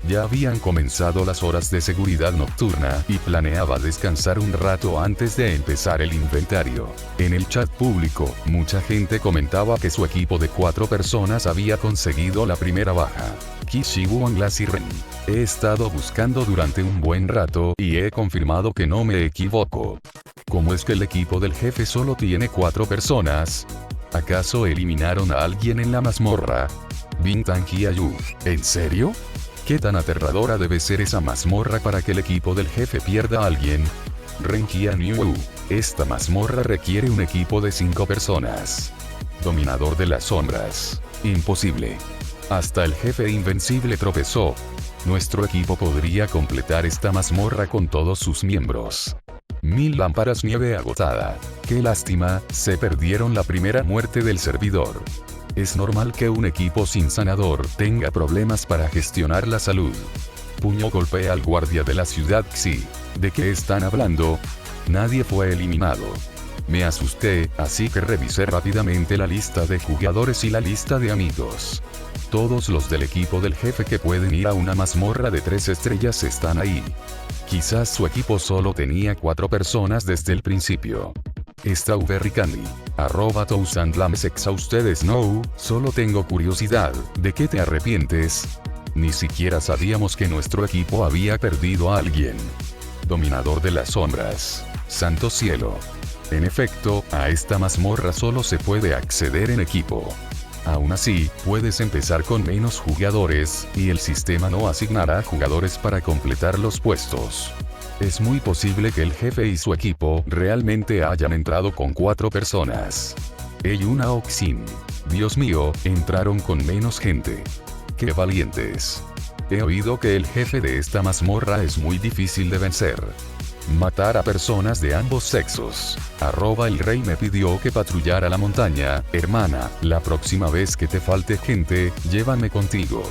Ya habían comenzado las horas de seguridad nocturna, y planeaba descansar un rato antes de empezar el inventario. En el chat público, mucha gente comentaba que su equipo de 4 personas había conseguido la primera baja. Kishiwon Glassy Ren. He estado buscando durante un buen rato, y he confirmado que no me equivoco. ¿Cómo es que el equipo del jefe solo tiene 4 personas? ¿Acaso eliminaron a alguien en la mazmorra? Bintang Hiayu. ¿En serio? ¿Qué tan aterradora debe ser esa mazmorra para que el equipo del jefe pierda a alguien? Ren Yu. Esta mazmorra requiere un equipo de 5 personas. Dominador de las sombras. Imposible. Hasta el jefe invencible tropezó. Nuestro equipo podría completar esta mazmorra con todos sus miembros. 1000 lámparas nieve agotada. Qué lástima, se perdieron la primera muerte del servidor. Es normal que un equipo sin sanador tenga problemas para gestionar la salud. Puño golpea al guardia de la ciudad Xi. ¿De qué están hablando? Nadie fue eliminado. Me asusté, así que revisé rápidamente la lista de jugadores y la lista de amigos. Todos los del equipo del jefe que pueden ir a una mazmorra de 3 estrellas están ahí. Quizás su equipo solo tenía 4 personas desde el principio. Strawberry Candy. @Tousandlamsex. A ustedes no, solo tengo curiosidad, ¿de qué te arrepientes? Ni siquiera sabíamos que nuestro equipo había perdido a alguien. Dominador de las sombras. Santo cielo. En efecto, a esta mazmorra solo se puede acceder en equipo. Aún así, puedes empezar con menos jugadores, y el sistema no asignará jugadores para completar los puestos. Es muy posible que el jefe y su equipo realmente hayan entrado con 4 personas. Eyuna Oxin. Dios mío, entraron con menos gente. ¡Qué valientes! He oído que el jefe de esta mazmorra es muy difícil de vencer. Matar a personas de ambos sexos. El rey me pidió que patrullara la montaña. Hermana, la próxima vez que te falte gente, llévame contigo.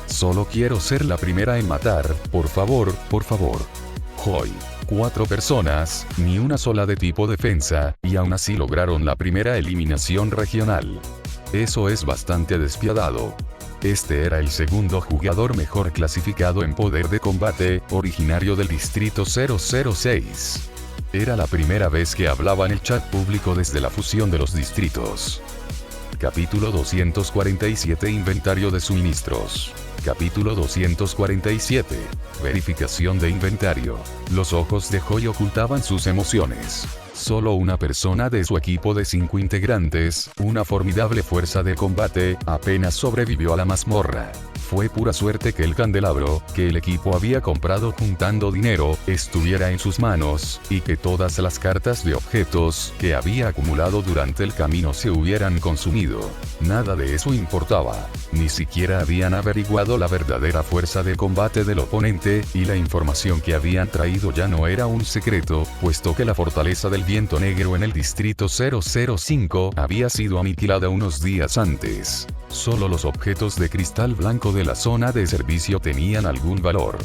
Solo quiero ser la primera en matar, por favor, por favor. Hoy. 4 personas, ni una sola de tipo defensa, y aún así lograron la primera eliminación regional. Eso es bastante despiadado. Este era el segundo jugador mejor clasificado en poder de combate, originario del distrito 006. Era la primera vez que hablaba en el chat público desde la fusión de los distritos. Capítulo 247 Inventario de suministros. Capítulo 247. Verificación de inventario. Los ojos de Joy ocultaban sus emociones. Solo una persona de su equipo de 5 integrantes, una formidable fuerza de combate, apenas sobrevivió a la mazmorra. Fue pura suerte que el candelabro, que el equipo había comprado juntando dinero, estuviera en sus manos, y que todas las cartas de objetos que había acumulado durante el camino se hubieran consumido. Nada de eso importaba. Ni siquiera habían averiguado la verdadera fuerza de combate del oponente, y la información que habían traído ya no era un secreto, puesto que la fortaleza del viento negro en el distrito 005 había sido aniquilada unos días antes. Solo los objetos de cristal blanco de la zona de servicio tenían algún valor.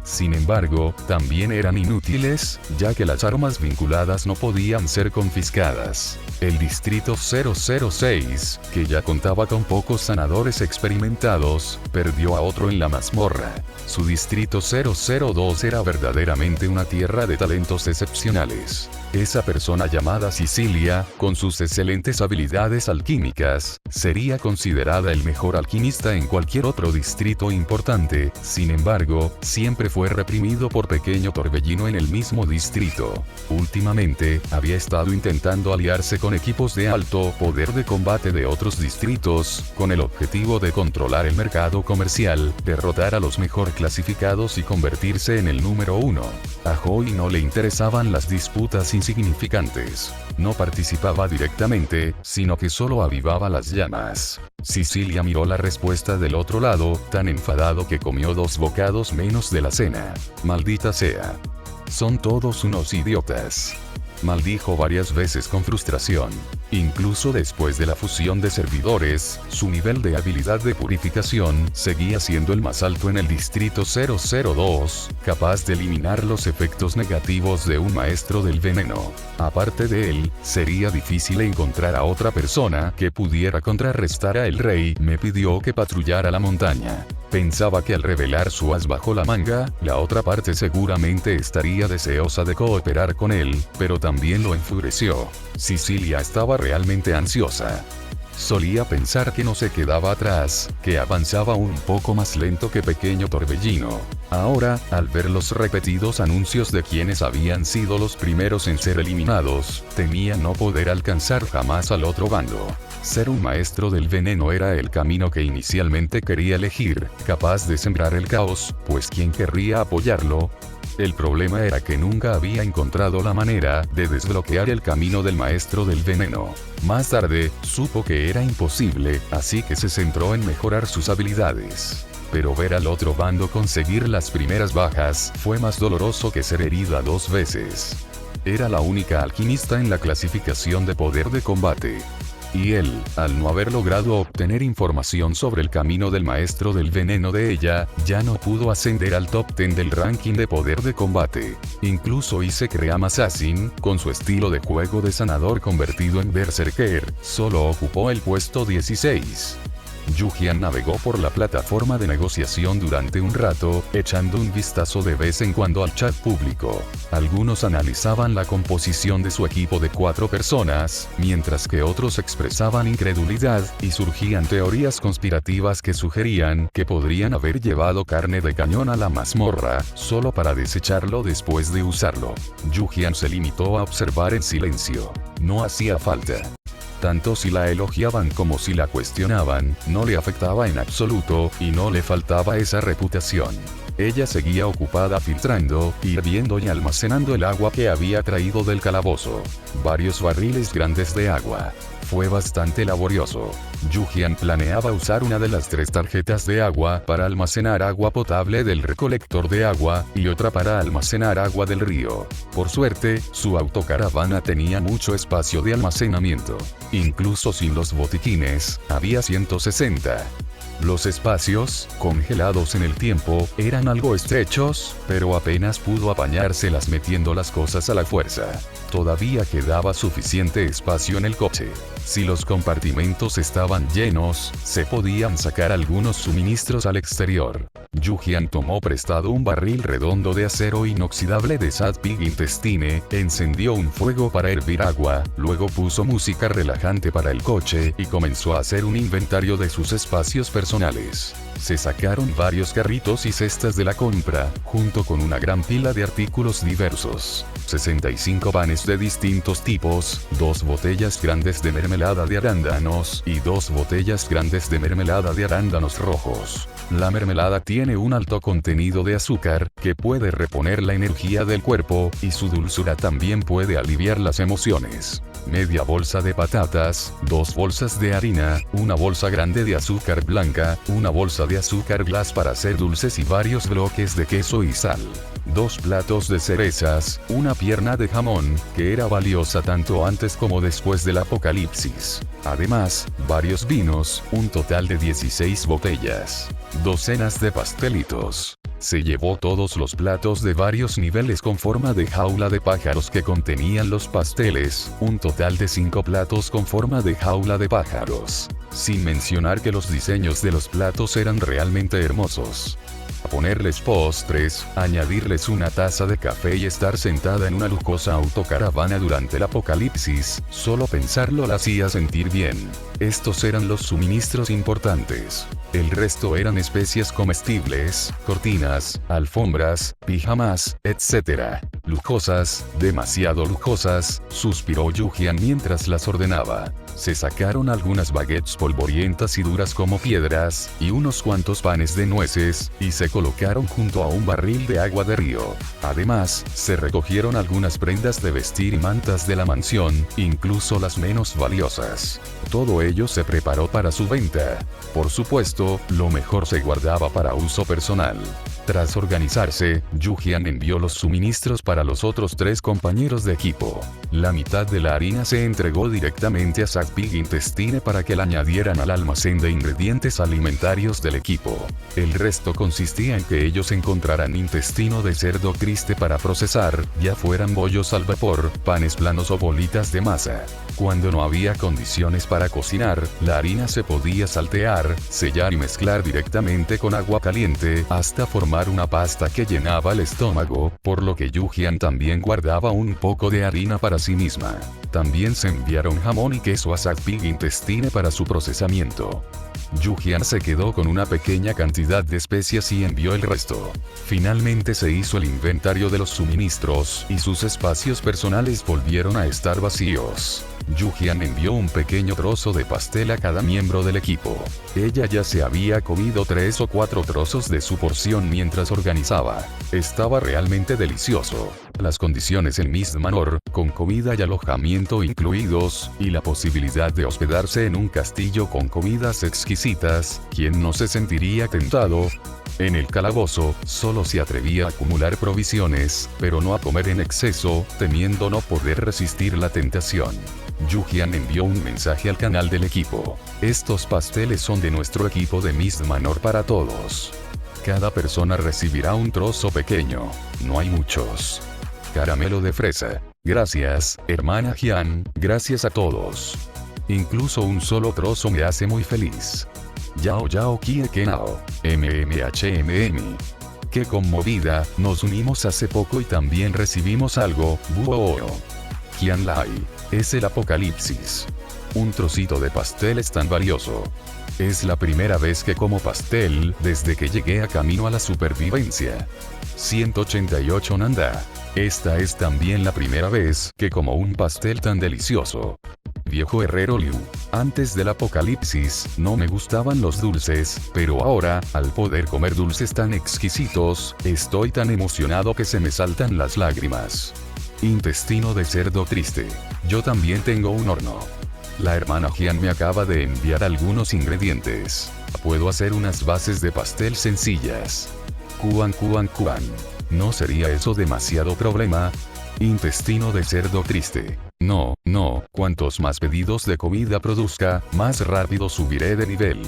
Sin embargo, también eran inútiles, ya que las armas vinculadas no podían ser confiscadas. El distrito 006, que ya contaba con pocos sanadores experimentados, perdió a otro en la mazmorra. Su distrito 002 era verdaderamente una tierra de talentos excepcionales. Esa persona llamada Cecilia, con sus excelentes habilidades alquímicas, sería considerada el mejor alquimista en cualquier otro distrito importante. Sin embargo, siempre fue reprimido por pequeño torbellino en el mismo distrito. Últimamente, había estado intentando aliarse con equipos de alto poder de combate de otros distritos, con el objetivo de controlar el mercado comercial, derrotar a los mejor clasificados y convertirse en el número 1. A Joy no le interesaban las disputas insignificantes. No participaba directamente, sino que solo avivaba las llamas. Cecilia miró la respuesta del otro lado, tan enfadado que comió 2 bocados menos de la cena. Maldita sea. Son todos unos idiotas. Maldijo varias veces con frustración. Incluso después de la fusión de servidores, su nivel de habilidad de purificación seguía siendo el más alto en el distrito 002, capaz de eliminar los efectos negativos de un maestro del veneno. Aparte de él, sería difícil encontrar a otra persona que pudiera contrarrestar a el rey. Me pidió que patrullara la montaña. Pensaba que al revelar su as bajo la manga, la otra parte seguramente estaría deseosa de cooperar con él, pero también lo enfureció. Cecilia estaba realmente ansiosa. Solía pensar que no se quedaba atrás, que avanzaba un poco más lento que pequeño torbellino. Ahora, al ver los repetidos anuncios de quienes habían sido los primeros en ser eliminados, temía no poder alcanzar jamás al otro bando. Ser un maestro del veneno era el camino que inicialmente quería elegir, capaz de sembrar el caos, pues ¿quién querría apoyarlo? El problema era que nunca había encontrado la manera de desbloquear el camino del maestro del veneno. Más tarde, supo que era imposible, así que se centró en mejorar sus habilidades. Pero ver al otro bando conseguir las primeras bajas fue más doloroso que ser herida 2 veces. Era la única alquimista en la clasificación de poder de combate. Y él, al no haber logrado obtener información sobre el camino del maestro del veneno de ella, ya no pudo ascender al top 10 del ranking de poder de combate. Incluso Isekream Assassin, con su estilo de juego de sanador convertido en berserker, solo ocupó el puesto 16. Yujian navegó por la plataforma de negociación durante un rato, echando un vistazo de vez en cuando al chat público. Algunos analizaban la composición de su equipo de 4 personas, mientras que otros expresaban incredulidad, y surgían teorías conspirativas que sugerían que podrían haber llevado carne de cañón a la mazmorra, solo para desecharlo después de usarlo. Yujian se limitó a observar en silencio. No hacía falta. Tanto si la elogiaban como si la cuestionaban, no le afectaba en absoluto, y no le faltaba esa reputación. Ella seguía ocupada filtrando, hirviendo y almacenando el agua que había traído del calabozo. Varios barriles grandes de agua. Fue bastante laborioso. Yujian planeaba usar una de las 3 tarjetas de agua para almacenar agua potable del recolector de agua, y otra para almacenar agua del río. Por suerte, su autocaravana tenía mucho espacio de almacenamiento. Incluso sin los botiquines, había 160. Los espacios, congelados en el tiempo, eran algo estrechos, pero apenas pudo apañárselas metiendo las cosas a la fuerza. Todavía quedaba suficiente espacio en el coche. Si los compartimentos estaban llenos, se podían sacar algunos suministros al exterior. Yu-Jian tomó prestado un barril redondo de acero inoxidable de Sad-Pig Intestine, encendió un fuego para hervir agua, luego puso música relajante para el coche y comenzó a hacer un inventario de sus espacios personales. Se sacaron varios carritos y cestas de la compra, junto con una gran pila de artículos diversos. 65 panes de distintos tipos, 2 botellas grandes de mermelada de arándanos y 2 botellas grandes de mermelada de arándanos rojos. La mermelada tiene un alto contenido de azúcar, que puede reponer la energía del cuerpo, y su dulzura también puede aliviar las emociones. Media bolsa de patatas, 2 bolsas de harina, una bolsa grande de azúcar blanca, una bolsa de azúcar glass para hacer dulces y varios bloques de queso y sal. 2 platos de cerezas, una pierna de jamón, que era valiosa tanto antes como después del apocalipsis. Además, varios vinos, un total de 16 botellas. Docenas de pastelitos. Se llevó todos los platos de varios niveles con forma de jaula de pájaros que contenían los pasteles, un total de 5 platos con forma de jaula de pájaros. Sin mencionar que los diseños de los platos eran realmente hermosos. A ponerles postres, añadirles una taza de café y estar sentada en una lujosa autocaravana durante el apocalipsis, solo pensarlo la hacía sentir bien. Estos eran los suministros importantes. El resto eran especias comestibles, cortinas, alfombras, pijamas, etc. Lujosas, demasiado lujosas, suspiró Yu-Jian mientras las ordenaba. Se sacaron algunas baguettes polvorientas y duras como piedras, y unos cuantos panes de nueces, y se colocaron junto a un barril de agua de río. Además, se recogieron algunas prendas de vestir y mantas de la mansión, incluso las menos valiosas. Todo ello se preparó para su venta. Por supuesto, lo mejor se guardaba para uso personal. Tras organizarse, Yu-Jian envió los suministros para los otros 3 compañeros de equipo. La mitad de la harina se entregó directamente a Sad-Pig Intestine para que la añadieran al almacén de ingredientes alimentarios del equipo. El resto consistía en que ellos encontraran intestino de cerdo triste para procesar, ya fueran bollos al vapor, panes planos o bolitas de masa. Cuando no había condiciones para cocinar, la harina se podía saltear, sellar y mezclar directamente con agua caliente hasta formar una pasta que llenaba el estómago, por lo que Yu-Jian también guardaba un poco de harina para sí misma. También se enviaron jamón y queso a Sad-Pig Intestine para su procesamiento. Yu-Jian se quedó con una pequeña cantidad de especias y envió el resto. Finalmente se hizo el inventario de los suministros, y sus espacios personales volvieron a estar vacíos. Yu-Jian envió un pequeño trozo de pastel a cada miembro del equipo. Ella ya se había comido 3 o 4 trozos de su porción mientras organizaba. Estaba realmente delicioso. Las condiciones en Mist Manor, con comida y alojamiento incluidos, y la posibilidad de hospedarse en un castillo con comidas exquisitas, ¿quién no se sentiría tentado? En el calabozo, solo se atrevía a acumular provisiones, pero no a comer en exceso, temiendo no poder resistir la tentación. Yu-Jian envió un mensaje al canal del equipo. Estos pasteles son de nuestro equipo de Mist Manor para todos. Cada persona recibirá un trozo pequeño. No hay muchos. Caramelo de fresa. Gracias, hermana Jian, gracias a todos. Incluso un solo trozo me hace muy feliz. Yao Yao Kie Kenao. MMHMM. Qué conmovida, nos unimos hace poco y también recibimos algo, Buo. Qian Lai. Es el apocalipsis. Un trocito de pastel es tan valioso. Es la primera vez que como pastel desde que llegué a camino a la supervivencia. 188 Nanda. Esta es también la primera vez que como un pastel tan delicioso. Viejo herrero Liu. Antes del apocalipsis, no me gustaban los dulces, pero ahora, al poder comer dulces tan exquisitos, estoy tan emocionado que se me saltan las lágrimas. Intestino de cerdo triste. Yo también tengo un horno. La hermana Jian me acaba de enviar algunos ingredientes. Puedo hacer unas bases de pastel sencillas. Kuan. ¿No sería eso demasiado problema? Intestino de cerdo triste. No, cuantos más pedidos de comida produzca, más rápido subiré de nivel.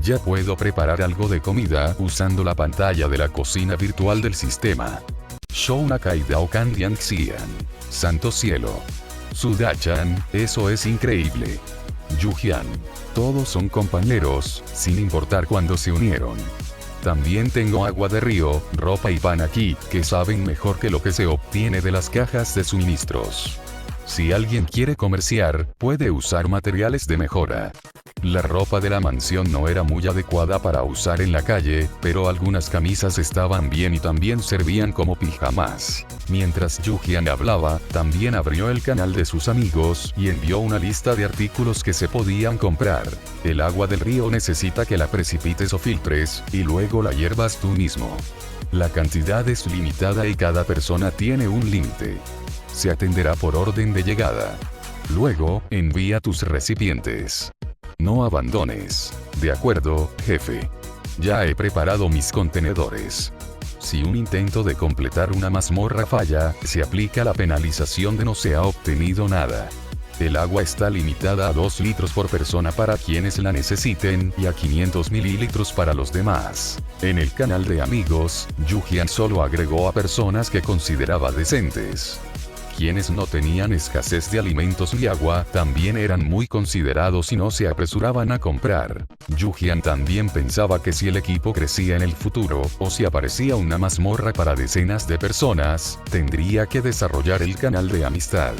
Ya puedo preparar algo de comida usando la pantalla de la cocina virtual del sistema. Shounakai Daokan Xian. Santo cielo. Sudachan, eso es increíble. Yu-Jian. Todos son compañeros, sin importar cuándo se unieron. También tengo agua de río, ropa y pan aquí, que saben mejor que lo que se obtiene de las cajas de suministros. Si alguien quiere comerciar, puede usar materiales de mejora. La ropa de la mansión no era muy adecuada para usar en la calle, pero algunas camisas estaban bien y también servían como pijamas. Mientras Yu-Jian hablaba, también abrió el canal de sus amigos y envió una lista de artículos que se podían comprar. El agua del río necesita que la precipites o filtres, y luego la hiervas tú mismo. La cantidad es limitada y cada persona tiene un límite. Se atenderá por orden de llegada. Luego, envía tus recipientes. No abandones. De acuerdo, jefe. Ya he preparado mis contenedores. Si un intento de completar una mazmorra falla, se aplica la penalización de no se ha obtenido nada. El agua está limitada a 2 litros por persona para quienes la necesiten y a 500 mililitros para los demás. En el canal de amigos, Yu-Jian solo agregó a personas que consideraba decentes. Quienes no tenían escasez de alimentos y agua también eran muy considerados y no se apresuraban a comprar. Yu-Jian también pensaba que si el equipo crecía en el futuro, o si aparecía una mazmorra para decenas de personas, tendría que desarrollar el canal de amistad.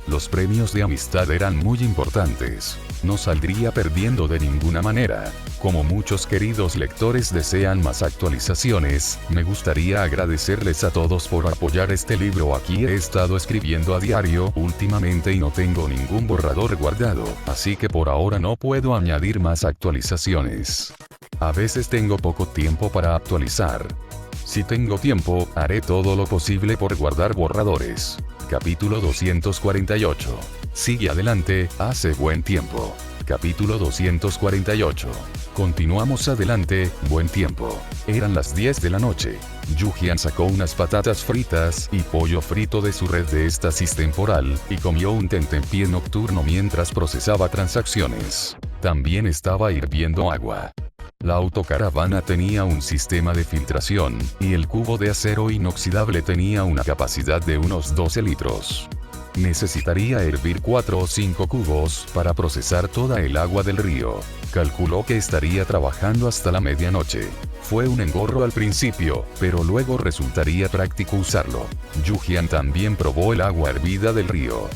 Los premios de amistad eran muy importantes. No saldría perdiendo de ninguna manera. Como muchos queridos lectores desean más actualizaciones, me gustaría agradecerles a todos por apoyar este libro. Aquí he estado escribiendo a diario últimamente y no tengo ningún borrador guardado, así que por ahora no puedo añadir más actualizaciones. A veces tengo poco tiempo para actualizar. Si tengo tiempo, haré todo lo posible por guardar borradores. Capítulo 248. Sigue adelante, hace buen tiempo. Capítulo 248. Continuamos adelante, buen tiempo. Eran las 10 de la noche. Yu-Jian sacó unas patatas fritas y pollo frito de su red de éxtasis temporal, y comió un tentempié nocturno mientras procesaba transacciones. También estaba hirviendo agua. La autocaravana tenía un sistema de filtración, y el cubo de acero inoxidable tenía una capacidad de unos 12 litros. Necesitaría hervir 4 o 5 cubos para procesar toda el agua del río. Calculó que estaría trabajando hasta la medianoche. Fue un engorro al principio, pero luego resultaría práctico usarlo. Yu-Jian también probó el agua hervida del río.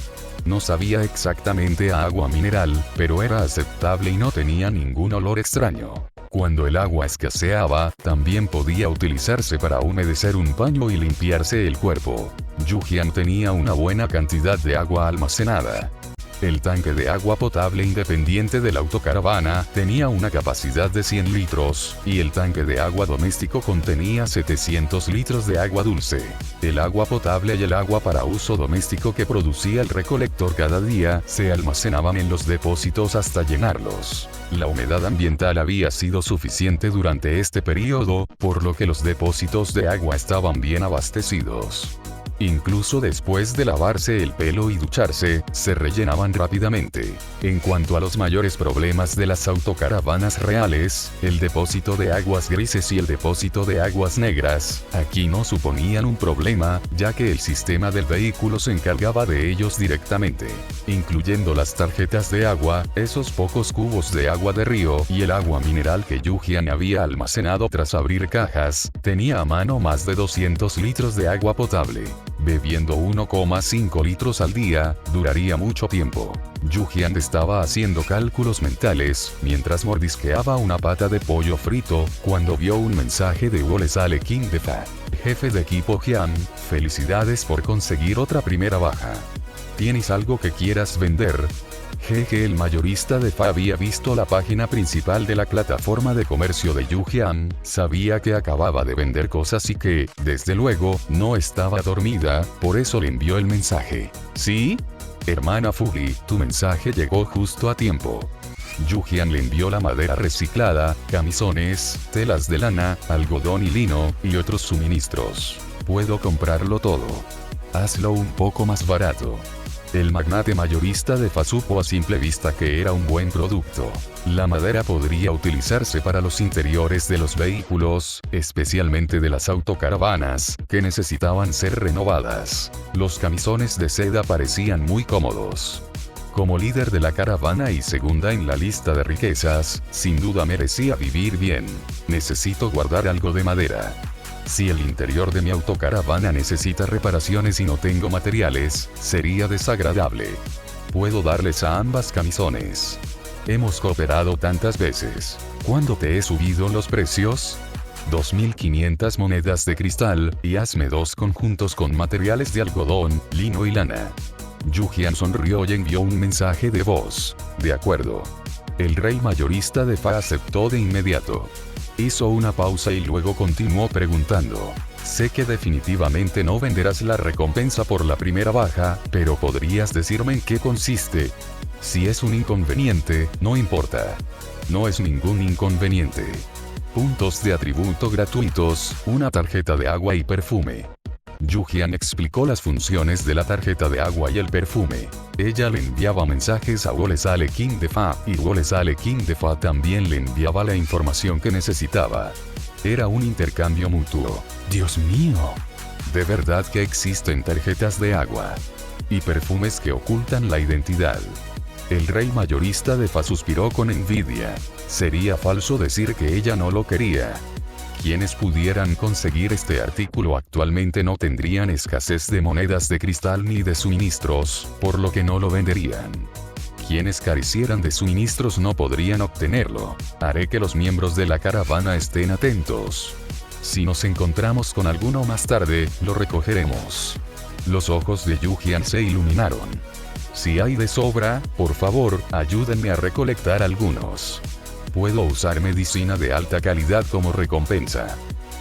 No sabía exactamente a agua mineral, pero era aceptable y no tenía ningún olor extraño. Cuando el agua escaseaba, también podía utilizarse para humedecer un paño y limpiarse el cuerpo. Yu-Jian tenía una buena cantidad de agua almacenada. El tanque de agua potable independiente de la autocaravana tenía una capacidad de 100 litros, y el tanque de agua doméstico contenía 700 litros de agua dulce. El agua potable y el agua para uso doméstico que producía el recolector cada día se almacenaban en los depósitos hasta llenarlos. La humedad ambiental había sido suficiente durante este periodo, por lo que los depósitos de agua estaban bien abastecidos. Incluso después de lavarse el pelo y ducharse, se rellenaban rápidamente. En cuanto a los mayores problemas de las autocaravanas reales, el depósito de aguas grises y el depósito de aguas negras, aquí no suponían un problema, ya que el sistema del vehículo se encargaba de ellos directamente. Incluyendo las tarjetas de agua, esos pocos cubos de agua de río y el agua mineral que Yu-Jian había almacenado tras abrir cajas, tenía a mano más de 200 litros de agua potable. Bebiendo 1,5 litros al día, duraría mucho tiempo. Yu-Jian estaba haciendo cálculos mentales, mientras mordisqueaba una pata de pollo frito, cuando vio un mensaje de Wolesale King de Fa. Jefe de equipo Jian, felicidades por conseguir otra primera baja. ¿Tienes algo que quieras vender? Jeje, el mayorista de Fa había visto la página principal de la plataforma de comercio de Yu-Jian, sabía que acababa de vender cosas y que, desde luego, no estaba dormida, por eso le envió el mensaje. ¿Sí? Hermana Fuji, tu mensaje llegó justo a tiempo. Yu-Jian le envió la madera reciclada, camisones, telas de lana, algodón y lino, y otros suministros. Puedo comprarlo todo. Hazlo un poco más barato. El magnate mayorista de Fa supo a simple vista que era un buen producto. La madera podría utilizarse para los interiores de los vehículos, especialmente de las autocaravanas, que necesitaban ser renovadas. Los camisones de seda parecían muy cómodos. Como líder de la caravana y segunda en la lista de riquezas, sin duda merecía vivir bien. Necesito guardar algo de madera. Si el interior de mi autocaravana necesita reparaciones y no tengo materiales, sería desagradable. Puedo darles a ambas camisones. Hemos cooperado tantas veces. ¿Cuándo te he subido los precios? 2.500 monedas de cristal, y hazme 2 conjuntos con materiales de algodón, lino y lana. Yujian sonrió y envió un mensaje de voz. De acuerdo. El rey mayorista de Fa aceptó de inmediato. Hizo una pausa y luego continuó preguntando. Sé que definitivamente no venderás la recompensa por la primera baja, pero ¿podrías decirme en qué consiste? Si es un inconveniente, no importa. No es ningún inconveniente. Puntos de atributo gratuitos, una tarjeta de agua y perfume. Yujian explicó las funciones de la tarjeta de agua y el perfume. Ella le enviaba mensajes a Wolesale King de Fa, y Wolesale King de Fa también le enviaba la información que necesitaba. Era un intercambio mutuo. ¡Dios mío! De verdad que existen tarjetas de agua y perfumes que ocultan la identidad. El rey mayorista de Fa suspiró con envidia. Sería falso decir que ella no lo quería. Quienes pudieran conseguir este artículo actualmente no tendrían escasez de monedas de cristal ni de suministros, por lo que no lo venderían. Quienes carecieran de suministros no podrían obtenerlo. Haré que los miembros de la caravana estén atentos. Si nos encontramos con alguno más tarde, lo recogeremos. Los ojos de Yujian se iluminaron. Si hay de sobra, por favor, ayúdenme a recolectar algunos. Puedo usar medicina de alta calidad como recompensa.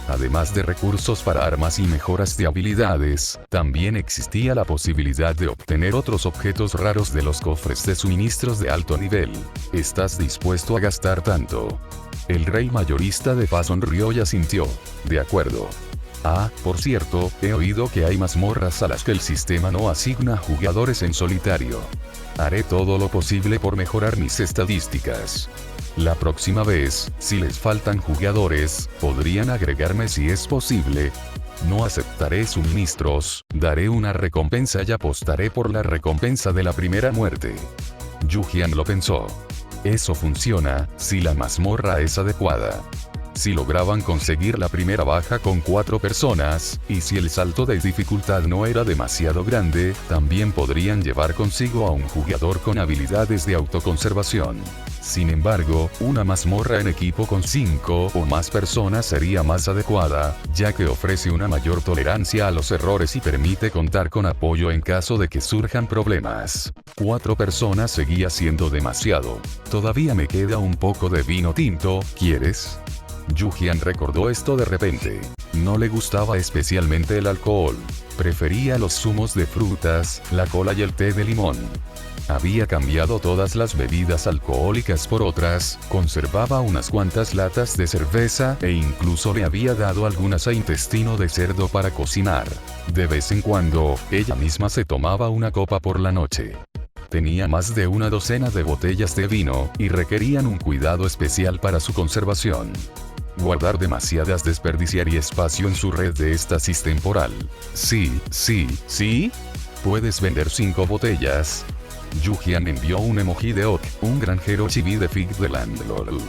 Además de recursos para armas y mejoras de habilidades, también existía la posibilidad de obtener otros objetos raros de los cofres de suministros de alto nivel. ¿Estás dispuesto a gastar tanto? El rey mayorista de Fa sonrió y asintió. De acuerdo. Ah, por cierto, he oído que hay mazmorras a las que el sistema no asigna jugadores en solitario. Haré todo lo posible por mejorar mis estadísticas. La próxima vez, si les faltan jugadores, podrían agregarme si es posible. No aceptaré suministros, daré una recompensa y apostaré por la recompensa de la primera muerte. Yujian lo pensó. Eso funciona, si la mazmorra es adecuada. Si lograban conseguir la primera baja con 4 personas, y si el salto de dificultad no era demasiado grande, también podrían llevar consigo a un jugador con habilidades de autoconservación. Sin embargo, una mazmorra en equipo con 5 o más personas sería más adecuada, ya que ofrece una mayor tolerancia a los errores y permite contar con apoyo en caso de que surjan problemas. 4 personas seguía siendo demasiado. Todavía me queda un poco de vino tinto, ¿quieres? Yujian recordó esto de repente. No le gustaba especialmente el alcohol. Prefería los zumos de frutas, la cola y el té de limón. Había cambiado todas las bebidas alcohólicas por otras, conservaba unas cuantas latas de cerveza e incluso le había dado algunas a intestino de cerdo para cocinar. De vez en cuando, ella misma se tomaba una copa por la noche. Tenía más de una docena de botellas de vino, y requerían un cuidado especial para su conservación. Guardar demasiadas desperdiciaría espacio en su red de estasis temporal. Sí. ¿Puedes vender 5 botellas? Yujian envió un emoji de Ok, un granjero chibi de Fig de Landlord.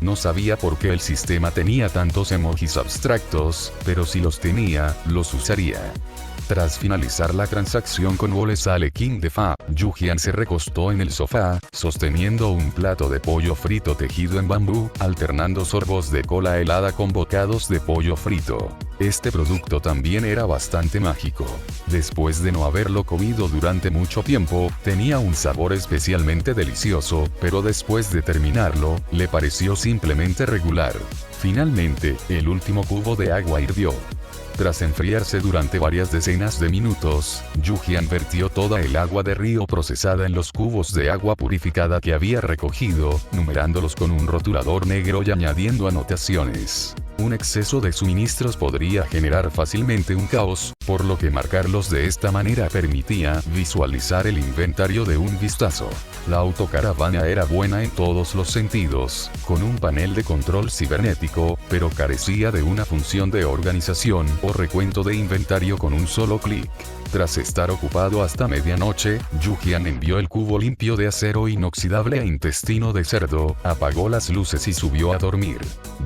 No sabía por qué el sistema tenía tantos emojis abstractos, pero si los tenía, los usaría. Tras finalizar la transacción con Wolesale King de Fa, Yujian se recostó en el sofá, sosteniendo un plato de pollo frito tejido en bambú, alternando sorbos de cola helada con bocados de pollo frito. Este producto también era bastante mágico. Después de no haberlo comido durante mucho tiempo, tenía un sabor especialmente delicioso, pero después de terminarlo, le pareció simplemente regular. Finalmente, el último cubo de agua hirvió. Tras enfriarse durante varias decenas de minutos, Yujian vertió toda el agua de río procesada en los cubos de agua purificada que había recogido, numerándolos con un rotulador negro y añadiendo anotaciones. Un exceso de suministros podría generar fácilmente un caos, por lo que marcarlos de esta manera permitía visualizar el inventario de un vistazo. La autocaravana era buena en todos los sentidos, con un panel de control cibernético, pero carecía de una función de organización o recuento de inventario con un solo clic. Tras estar ocupado hasta medianoche, Yu-Jian envió el cubo limpio de acero inoxidable a intestino de cerdo, apagó las luces y subió a dormir.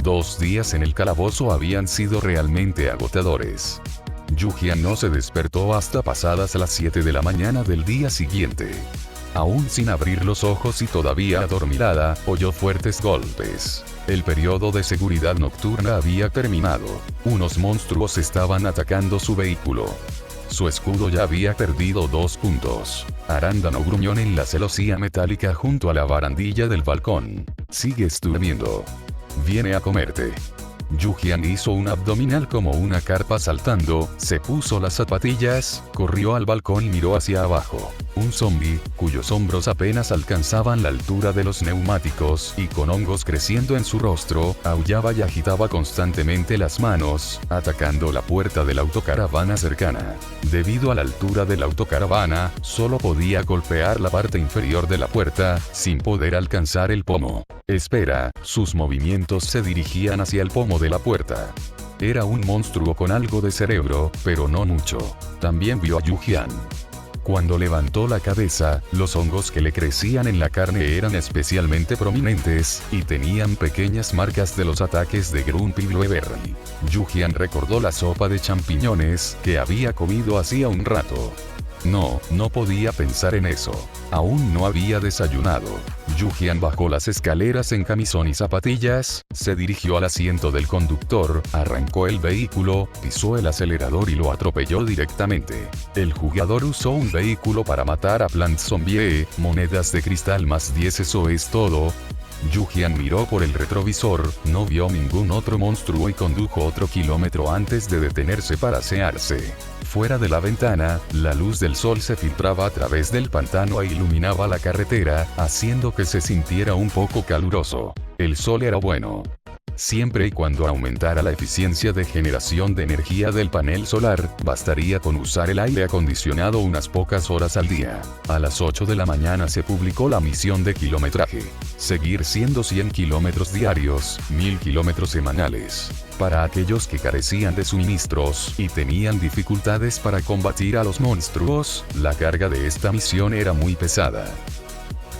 2 días en el calabozo habían sido realmente agotadores. Yu-Jian no se despertó hasta pasadas las 7 de la mañana del día siguiente. Aún sin abrir los ojos y todavía adormilada, oyó fuertes golpes. El periodo de seguridad nocturna había terminado. Unos monstruos estaban atacando su vehículo. Su escudo ya había perdido 2 puntos. Arándano gruñó en la celosía metálica junto a la barandilla del balcón. Sigues durmiendo. Viene a comerte. Yu-Jian hizo un abdominal como una carpa saltando, se puso las zapatillas, corrió al balcón y miró hacia abajo. Un zombi, cuyos hombros apenas alcanzaban la altura de los neumáticos y con hongos creciendo en su rostro, aullaba y agitaba constantemente las manos, atacando la puerta de la autocaravana cercana. Debido a la altura de la autocaravana, solo podía golpear la parte inferior de la puerta, sin poder alcanzar el pomo. Espera, sus movimientos se dirigían hacia el pomo de la puerta. Era un monstruo con algo de cerebro, pero no mucho. También vio a Yu-Jian. Cuando levantó la cabeza, los hongos que le crecían en la carne eran especialmente prominentes, y tenían pequeñas marcas de los ataques de Grumpy Blueberry. Yu-Jian recordó la sopa de champiñones que había comido hacía un rato. No podía pensar en eso. Aún no había desayunado. Yu-Jian bajó las escaleras en camisón y zapatillas, se dirigió al asiento del conductor, arrancó el vehículo, pisó el acelerador y lo atropelló directamente. El jugador usó un vehículo para matar a Plant Zombie, monedas de cristal más 10, eso es todo. Yu-Jian miró por el retrovisor, no vio ningún otro monstruo y condujo otro kilómetro antes de detenerse para asearse. Fuera de la ventana, la luz del sol se filtraba a través del pantano e iluminaba la carretera, haciendo que se sintiera un poco caluroso. El sol era bueno. Siempre y cuando aumentara la eficiencia de generación de energía del panel solar, bastaría con usar el aire acondicionado unas pocas horas al día. A las 8 de la mañana se publicó la misión de kilometraje. Seguir siendo 100 kilómetros diarios, 1000 kilómetros semanales. Para aquellos que carecían de suministros y tenían dificultades para combatir a los monstruos, la carga de esta misión era muy pesada.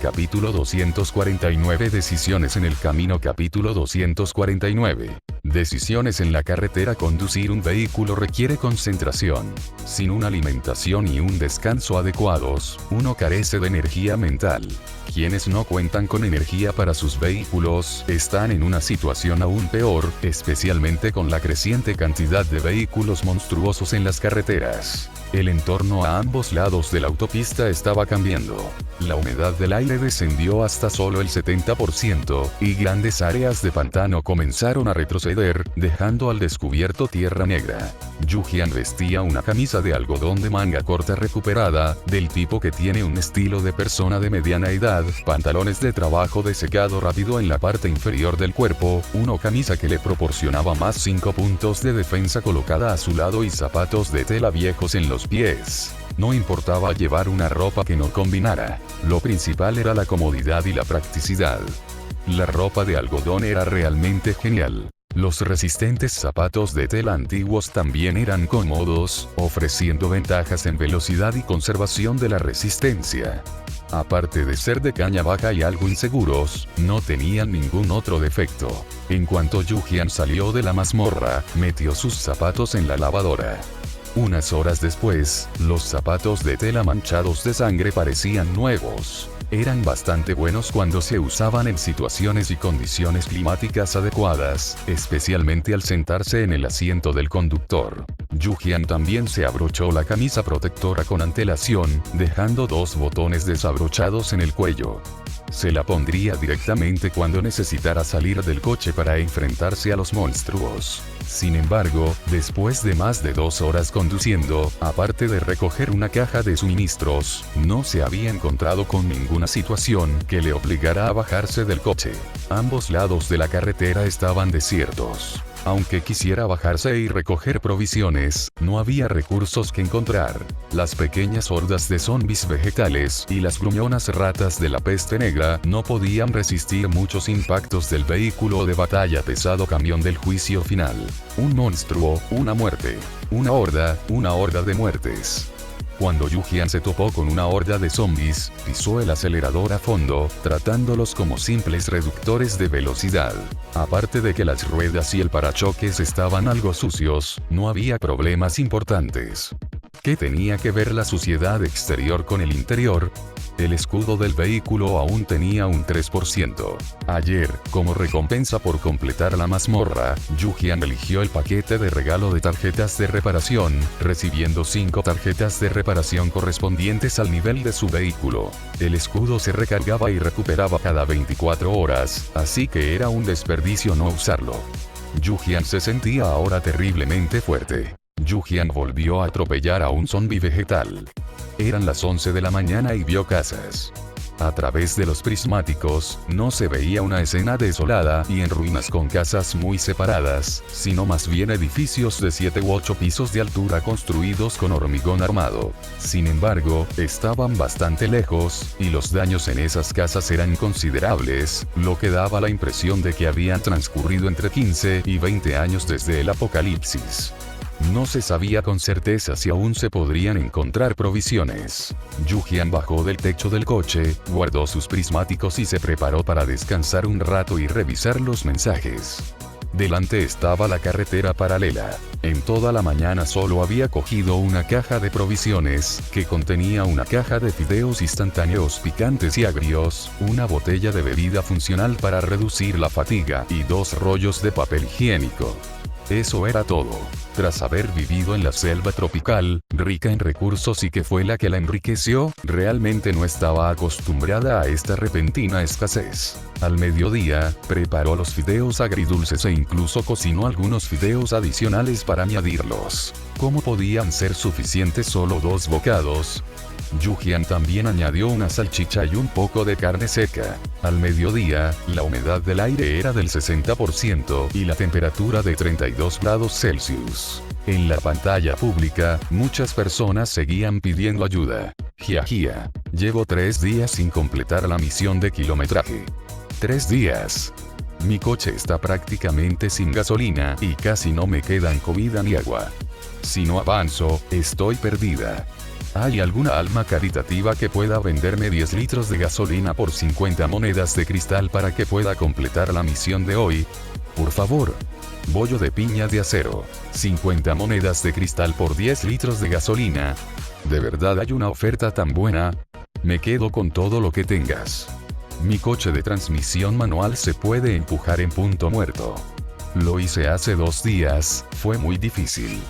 Capítulo 249 Decisiones en el camino. Capítulo 249 Decisiones en la carretera. Conducir un vehículo requiere concentración. Sin una alimentación y un descanso adecuados, uno carece de energía mental. Quienes no cuentan con energía para sus vehículos están en una situación aún peor, especialmente con la creciente cantidad de vehículos monstruosos en las carreteras. El entorno a ambos lados de la autopista estaba cambiando. La humedad del aire descendió hasta solo el 70%, y grandes áreas de pantano comenzaron a retroceder, dejando al descubierto tierra negra. Yu-Jian vestía una camisa de algodón de manga corta recuperada, del tipo que tiene un estilo de persona de mediana edad, pantalones de trabajo de secado rápido en la parte inferior del cuerpo, una camisa que le proporcionaba más 5 puntos de defensa colocada a su lado y zapatos de tela viejos en los pies. No importaba llevar una ropa que no combinara. Lo principal era la comodidad y la practicidad. La ropa de algodón era realmente genial. Los resistentes zapatos de tela antiguos también eran cómodos, ofreciendo ventajas en velocidad y conservación de la resistencia. Aparte de ser de caña baja y algo inseguros, no tenían ningún otro defecto. En cuanto Yu-Jian salió de la mazmorra, metió sus zapatos en la lavadora. Unas horas después, los zapatos de tela manchados de sangre parecían nuevos. Eran bastante buenos cuando se usaban en situaciones y condiciones climáticas adecuadas, especialmente al sentarse en el asiento del conductor. Yu-Jian también se abrochó la camisa protectora con antelación, dejando 2 botones desabrochados en el cuello. Se la pondría directamente cuando necesitara salir del coche para enfrentarse a los monstruos. Sin embargo, después de más de 2 horas conduciendo, aparte de recoger una caja de suministros, no se había encontrado con ninguna situación que le obligara a bajarse del coche. Ambos lados de la carretera estaban desiertos. Aunque quisiera bajarse y recoger provisiones, no había recursos que encontrar. Las pequeñas hordas de zombies vegetales y las gruñonas ratas de la peste negra no podían resistir muchos impactos del vehículo de batalla pesado camión del juicio final. Un monstruo, una muerte. Una horda de muertes. Cuando Yu-Jian se topó con una horda de zombies, pisó el acelerador a fondo, tratándolos como simples reductores de velocidad. Aparte de que las ruedas y el parachoques estaban algo sucios, no había problemas importantes. ¿Qué tenía que ver la suciedad exterior con el interior? El escudo del vehículo aún tenía un 3%. Ayer, como recompensa por completar la mazmorra, Yu-Jian eligió el paquete de regalo de tarjetas de reparación, recibiendo 5 tarjetas de reparación correspondientes al nivel de su vehículo. El escudo se recargaba y recuperaba cada 24 horas, así que era un desperdicio no usarlo. Yu-Jian se sentía ahora terriblemente fuerte. Yu-Jian volvió a atropellar a un zombie vegetal. Eran las 11 de la mañana y vio casas. A través de los prismáticos, no se veía una escena desolada y en ruinas con casas muy separadas, sino más bien edificios de 7 u 8 pisos de altura construidos con hormigón armado. Sin embargo, estaban bastante lejos, y los daños en esas casas eran considerables, lo que daba la impresión de que habían transcurrido entre 15 y 20 años desde el apocalipsis. No se sabía con certeza si aún se podrían encontrar provisiones. Yu-Jian bajó del techo del coche, guardó sus prismáticos y se preparó para descansar un rato y revisar los mensajes. Delante estaba la carretera paralela. En toda la mañana solo había cogido una caja de provisiones, que contenía una caja de fideos instantáneos picantes y agrios, una botella de bebida funcional para reducir la fatiga y 2 rollos de papel higiénico. Eso era todo. Tras haber vivido en la selva tropical, rica en recursos y que fue la que la enriqueció, realmente no estaba acostumbrada a esta repentina escasez. Al mediodía, preparó los fideos agridulces e incluso cocinó algunos fideos adicionales para añadirlos. ¿Cómo podían ser suficientes solo 2 bocados? Yu-Jian también añadió una salchicha y un poco de carne seca. Al mediodía, la humedad del aire era del 60% y la temperatura de 32 grados Celsius. En la pantalla pública, muchas personas seguían pidiendo ayuda. Jia, llevo 3 días sin completar la misión de kilometraje. 3 días. Mi coche está prácticamente sin gasolina y casi no me quedan comida ni agua. Si no avanzo, estoy perdida. ¿Hay alguna alma caritativa que pueda venderme 10 litros de gasolina por 50 monedas de cristal para que pueda completar la misión de hoy? Por favor. Bollo de piña de acero. 50 monedas de cristal por 10 litros de gasolina. ¿De verdad hay una oferta tan buena? Me quedo con todo lo que tengas. Mi coche de transmisión manual se puede empujar en punto muerto. Lo hice hace 2 días, fue muy difícil.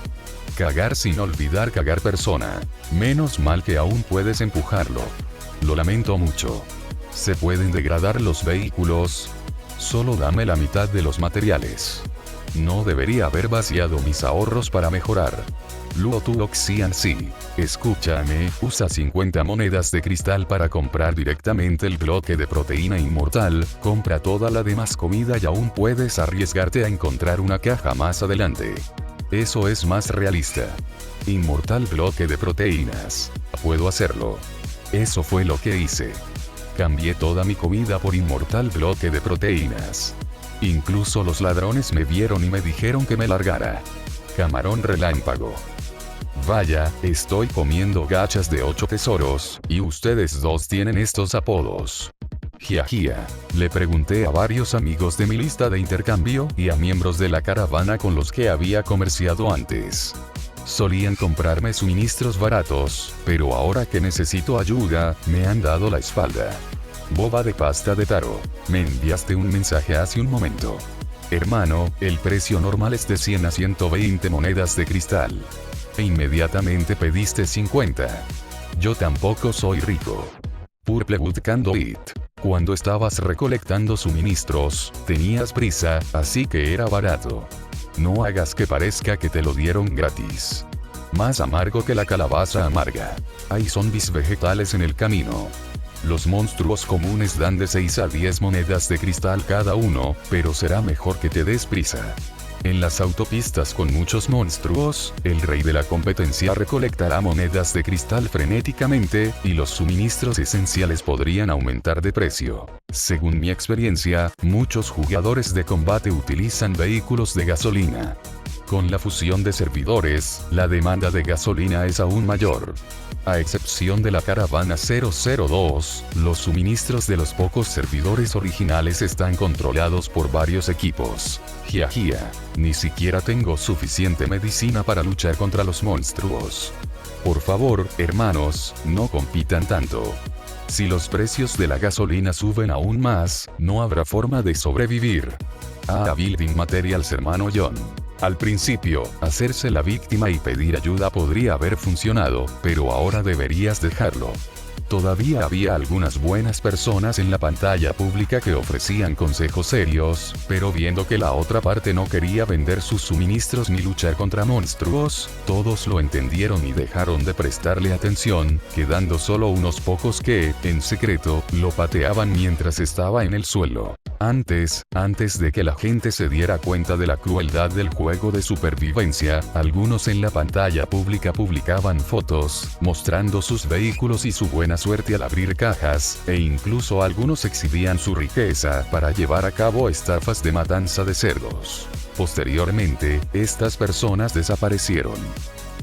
Cagar sin olvidar cagar persona. Menos mal que aún puedes empujarlo. Lo lamento mucho. ¿Se pueden degradar los vehículos? Solo dame la mitad de los materiales. No debería haber vaciado mis ahorros para mejorar. Luo Tuoxian sí. Escúchame, usa 50 monedas de cristal para comprar directamente el bloque de proteína inmortal, compra toda la demás comida y aún puedes arriesgarte a encontrar una caja más adelante. Eso es más realista. Inmortal bloque de proteínas. Puedo hacerlo. Eso fue lo que hice. Cambié toda mi comida por inmortal bloque de proteínas. Incluso los ladrones me vieron y me dijeron que me largara. Camarón relámpago. Vaya, estoy comiendo gachas de 8 tesoros, y ustedes 2 tienen estos apodos. Jia. Le pregunté a varios amigos de mi lista de intercambio y a miembros de la caravana con los que había comerciado antes. Solían comprarme suministros baratos, pero ahora que necesito ayuda, me han dado la espalda. Boba de pasta de taro. Me enviaste un mensaje hace un momento. Hermano, el precio normal es de 100 a 120 monedas de cristal. E inmediatamente pediste 50. Yo tampoco soy rico. Purplewood Candoit. Cuando estabas recolectando suministros, tenías prisa, así que era barato. No hagas que parezca que te lo dieron gratis. Más amargo que la calabaza amarga. Hay zombies vegetales en el camino. Los monstruos comunes dan de 6 a 10 monedas de cristal cada uno, pero será mejor que te des prisa. En las autopistas con muchos monstruos, el rey de la competencia recolectará monedas de cristal frenéticamente, y los suministros esenciales podrían aumentar de precio. Según mi experiencia, muchos jugadores de combate utilizan vehículos de gasolina. Con la fusión de servidores, la demanda de gasolina es aún mayor. A excepción de la caravana 002, los suministros de los pocos servidores originales están controlados por varios equipos. Jia, ni siquiera tengo suficiente medicina para luchar contra los monstruos. Por favor, hermanos, no compitan tanto. Si los precios de la gasolina suben aún más, no habrá forma de sobrevivir. Building Materials, hermano John. Al principio, hacerse la víctima y pedir ayuda podría haber funcionado, pero ahora deberías dejarlo. Todavía había algunas buenas personas en la pantalla pública que ofrecían consejos serios, pero viendo que la otra parte no quería vender sus suministros ni luchar contra monstruos, todos lo entendieron y dejaron de prestarle atención, quedando solo unos pocos que, en secreto, lo pateaban mientras estaba en el suelo. Antes de que la gente se diera cuenta de la crueldad del juego de supervivencia, algunos en la pantalla pública publicaban fotos, mostrando sus vehículos y su buena suerte al abrir cajas, e incluso algunos exhibían su riqueza para llevar a cabo estafas de matanza de cerdos. Posteriormente, estas personas desaparecieron.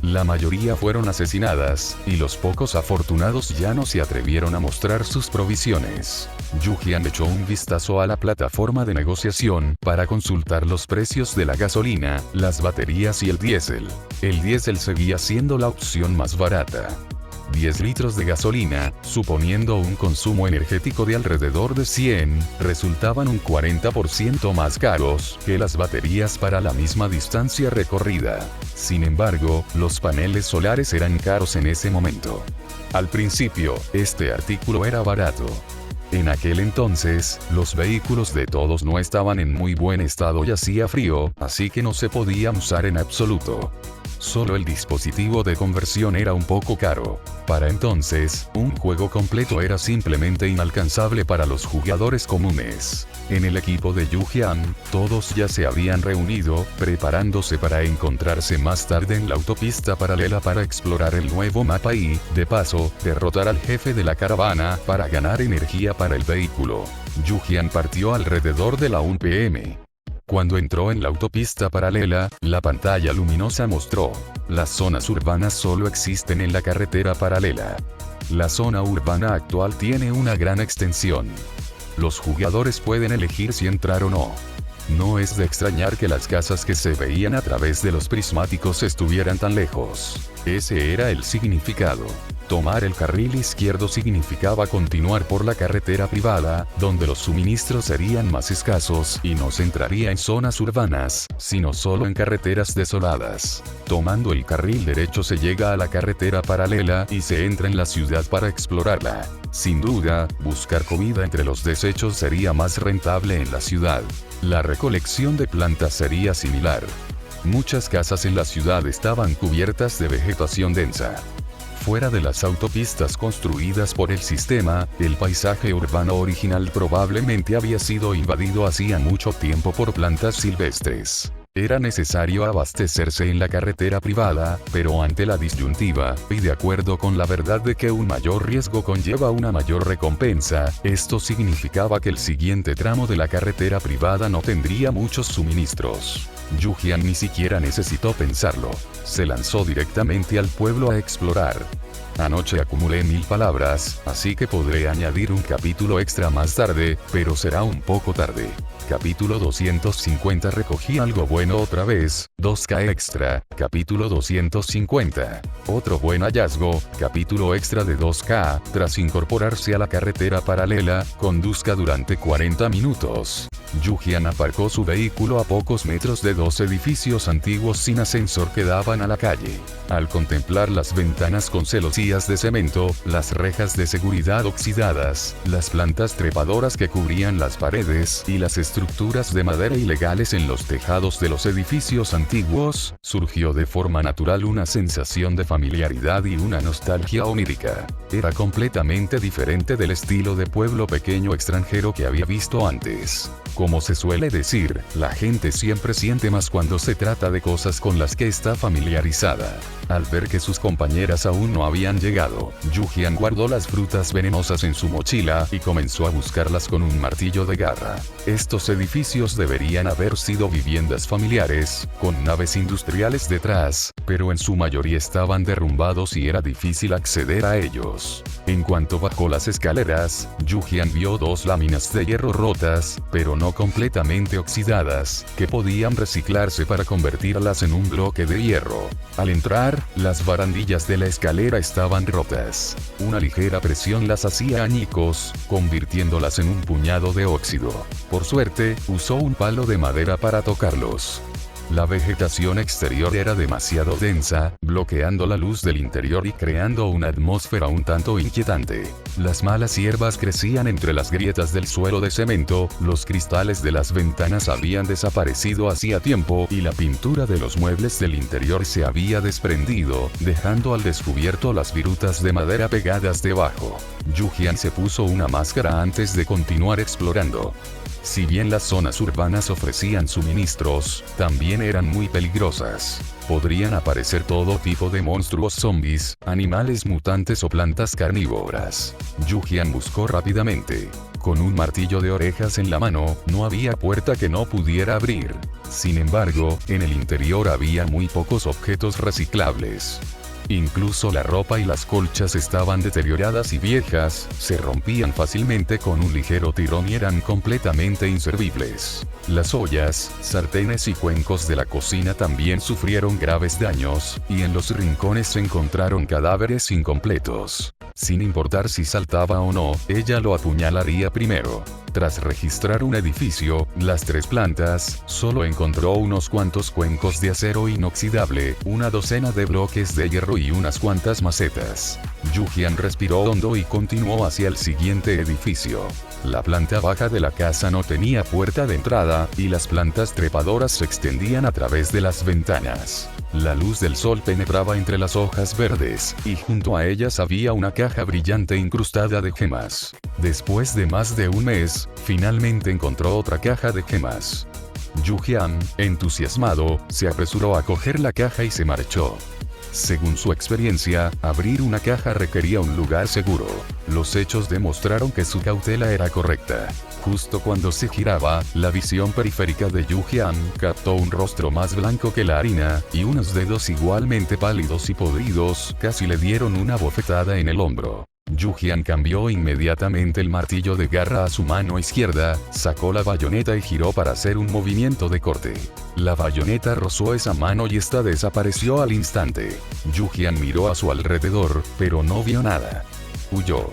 La mayoría fueron asesinadas, y los pocos afortunados ya no se atrevieron a mostrar sus provisiones. Yujian echó un vistazo a la plataforma de negociación para consultar los precios de la gasolina, las baterías y el diésel. El diésel seguía siendo la opción más barata. 10 litros de gasolina, suponiendo un consumo energético de alrededor de 100, resultaban un 40% más caros que las baterías para la misma distancia recorrida. Sin embargo, los paneles solares eran caros en ese momento. Al principio, este artículo era barato. En aquel entonces, los vehículos de todos no estaban en muy buen estado y hacía frío, así que no se podían usar en absoluto. Solo el dispositivo de conversión era un poco caro. Para entonces, un juego completo era simplemente inalcanzable para los jugadores comunes. En el equipo de Yujian, todos ya se habían reunido, preparándose para encontrarse más tarde en la autopista paralela para explorar el nuevo mapa y, de paso, derrotar al jefe de la caravana para ganar energía para el vehículo. Yujian partió alrededor de la 1 p.m. Cuando entró en la autopista paralela, la pantalla luminosa mostró: las zonas urbanas solo existen en la carretera paralela. La zona urbana actual tiene una gran extensión. Los jugadores pueden elegir si entrar o no. No es de extrañar que las casas que se veían a través de los prismáticos estuvieran tan lejos. Ese era el significado. Tomar el carril izquierdo significaba continuar por la carretera privada, donde los suministros serían más escasos y no se entraría en zonas urbanas, sino solo en carreteras desoladas. Tomando el carril derecho se llega a la carretera paralela y se entra en la ciudad para explorarla. Sin duda, buscar comida entre los desechos sería más rentable en la ciudad. La recolección de plantas sería similar. Muchas casas en la ciudad estaban cubiertas de vegetación densa. Fuera de las autopistas construidas por el sistema, el paisaje urbano original probablemente había sido invadido hacía mucho tiempo por plantas silvestres. Era necesario abastecerse en la carretera privada, pero ante la disyuntiva, y de acuerdo con la verdad de que un mayor riesgo conlleva una mayor recompensa, esto significaba que el siguiente tramo de la carretera privada no tendría muchos suministros. Yujian ni siquiera necesitó pensarlo. Se lanzó directamente al pueblo a explorar. Anoche acumulé 1000 palabras, así que podré añadir un capítulo extra más tarde, pero será un poco tarde. Capítulo 250. Recogí algo bueno otra vez, 2K extra, capítulo 250. Otro buen hallazgo, capítulo extra de 2K, tras incorporarse a la carretera paralela, conduzca durante 40 minutos. Yujian aparcó su vehículo a pocos metros de 2 edificios antiguos sin ascensor que daban a la calle. Al contemplar las ventanas con celosías de cemento, las rejas de seguridad oxidadas, las plantas trepadoras que cubrían las paredes y las estructuras de madera ilegales en los tejados de los edificios antiguos, surgió de forma natural una sensación de familiaridad y una nostalgia onírica. Era completamente diferente del estilo de pueblo pequeño extranjero que había visto antes. Como se suele decir, la gente siempre siente más cuando se trata de cosas con las que está familiarizada. Al ver que sus compañeras aún no habían llegado, Yu-Jian guardó las frutas venenosas en su mochila y comenzó a buscarlas con un martillo de garra. Estos edificios deberían haber sido viviendas familiares, con naves industriales detrás, pero en su mayoría estaban derrumbados y era difícil acceder a ellos. En cuanto bajó las escaleras, Yu-Jian vio dos láminas de hierro rotas, pero no completamente oxidadas, que podían reciclarse para convertirlas en un bloque de hierro. Al entrar, las barandillas de la escalera estaban rotas. Una ligera presión las hacía añicos, convirtiéndolas en un puñado de óxido. Por suerte, usó un palo de madera para tocarlos. La vegetación exterior era demasiado densa, bloqueando la luz del interior y creando una atmósfera un tanto inquietante. Las malas hierbas crecían entre las grietas del suelo de cemento, los cristales de las ventanas habían desaparecido hacía tiempo y la pintura de los muebles del interior se había desprendido, dejando al descubierto las virutas de madera pegadas debajo. Yu-Jian se puso una máscara antes de continuar explorando. Si bien las zonas urbanas ofrecían suministros, también eran muy peligrosas. Podrían aparecer todo tipo de monstruos zombies, animales mutantes o plantas carnívoras. Yu-Jian buscó rápidamente. Con un martillo de orejas en la mano, no había puerta que no pudiera abrir. Sin embargo, en el interior había muy pocos objetos reciclables. Incluso la ropa y las colchas estaban deterioradas y viejas, se rompían fácilmente con un ligero tirón y eran completamente inservibles. Las ollas, sartenes y cuencos de la cocina también sufrieron graves daños, y en los rincones se encontraron cadáveres incompletos. Sin importar si saltaba o no, ella lo apuñalaría primero. Tras registrar un edificio, las 3 plantas, solo encontró unos cuantos cuencos de acero inoxidable, una docena de bloques de hierro y unas cuantas macetas. Yu-Jian respiró hondo y continuó hacia el siguiente edificio. La planta baja de la casa no tenía puerta de entrada, y las plantas trepadoras se extendían a través de las ventanas. La luz del sol penetraba entre las hojas verdes, y junto a ellas había una caja brillante incrustada de gemas. Después de más de un mes, finalmente encontró otra caja de gemas. Yu-Jian, entusiasmado, se apresuró a coger la caja y se marchó. Según su experiencia, abrir una caja requería un lugar seguro. Los hechos demostraron que su cautela era correcta. Justo cuando se giraba, la visión periférica de Yu-Jian captó un rostro más blanco que la harina, y unos dedos igualmente pálidos y podridos casi le dieron una bofetada en el hombro. Yu-Jian cambió inmediatamente el martillo de garra a su mano izquierda, sacó la bayoneta y giró para hacer un movimiento de corte. La bayoneta rozó esa mano y esta desapareció al instante. Yu-Jian miró a su alrededor, pero no vio nada. Huyó.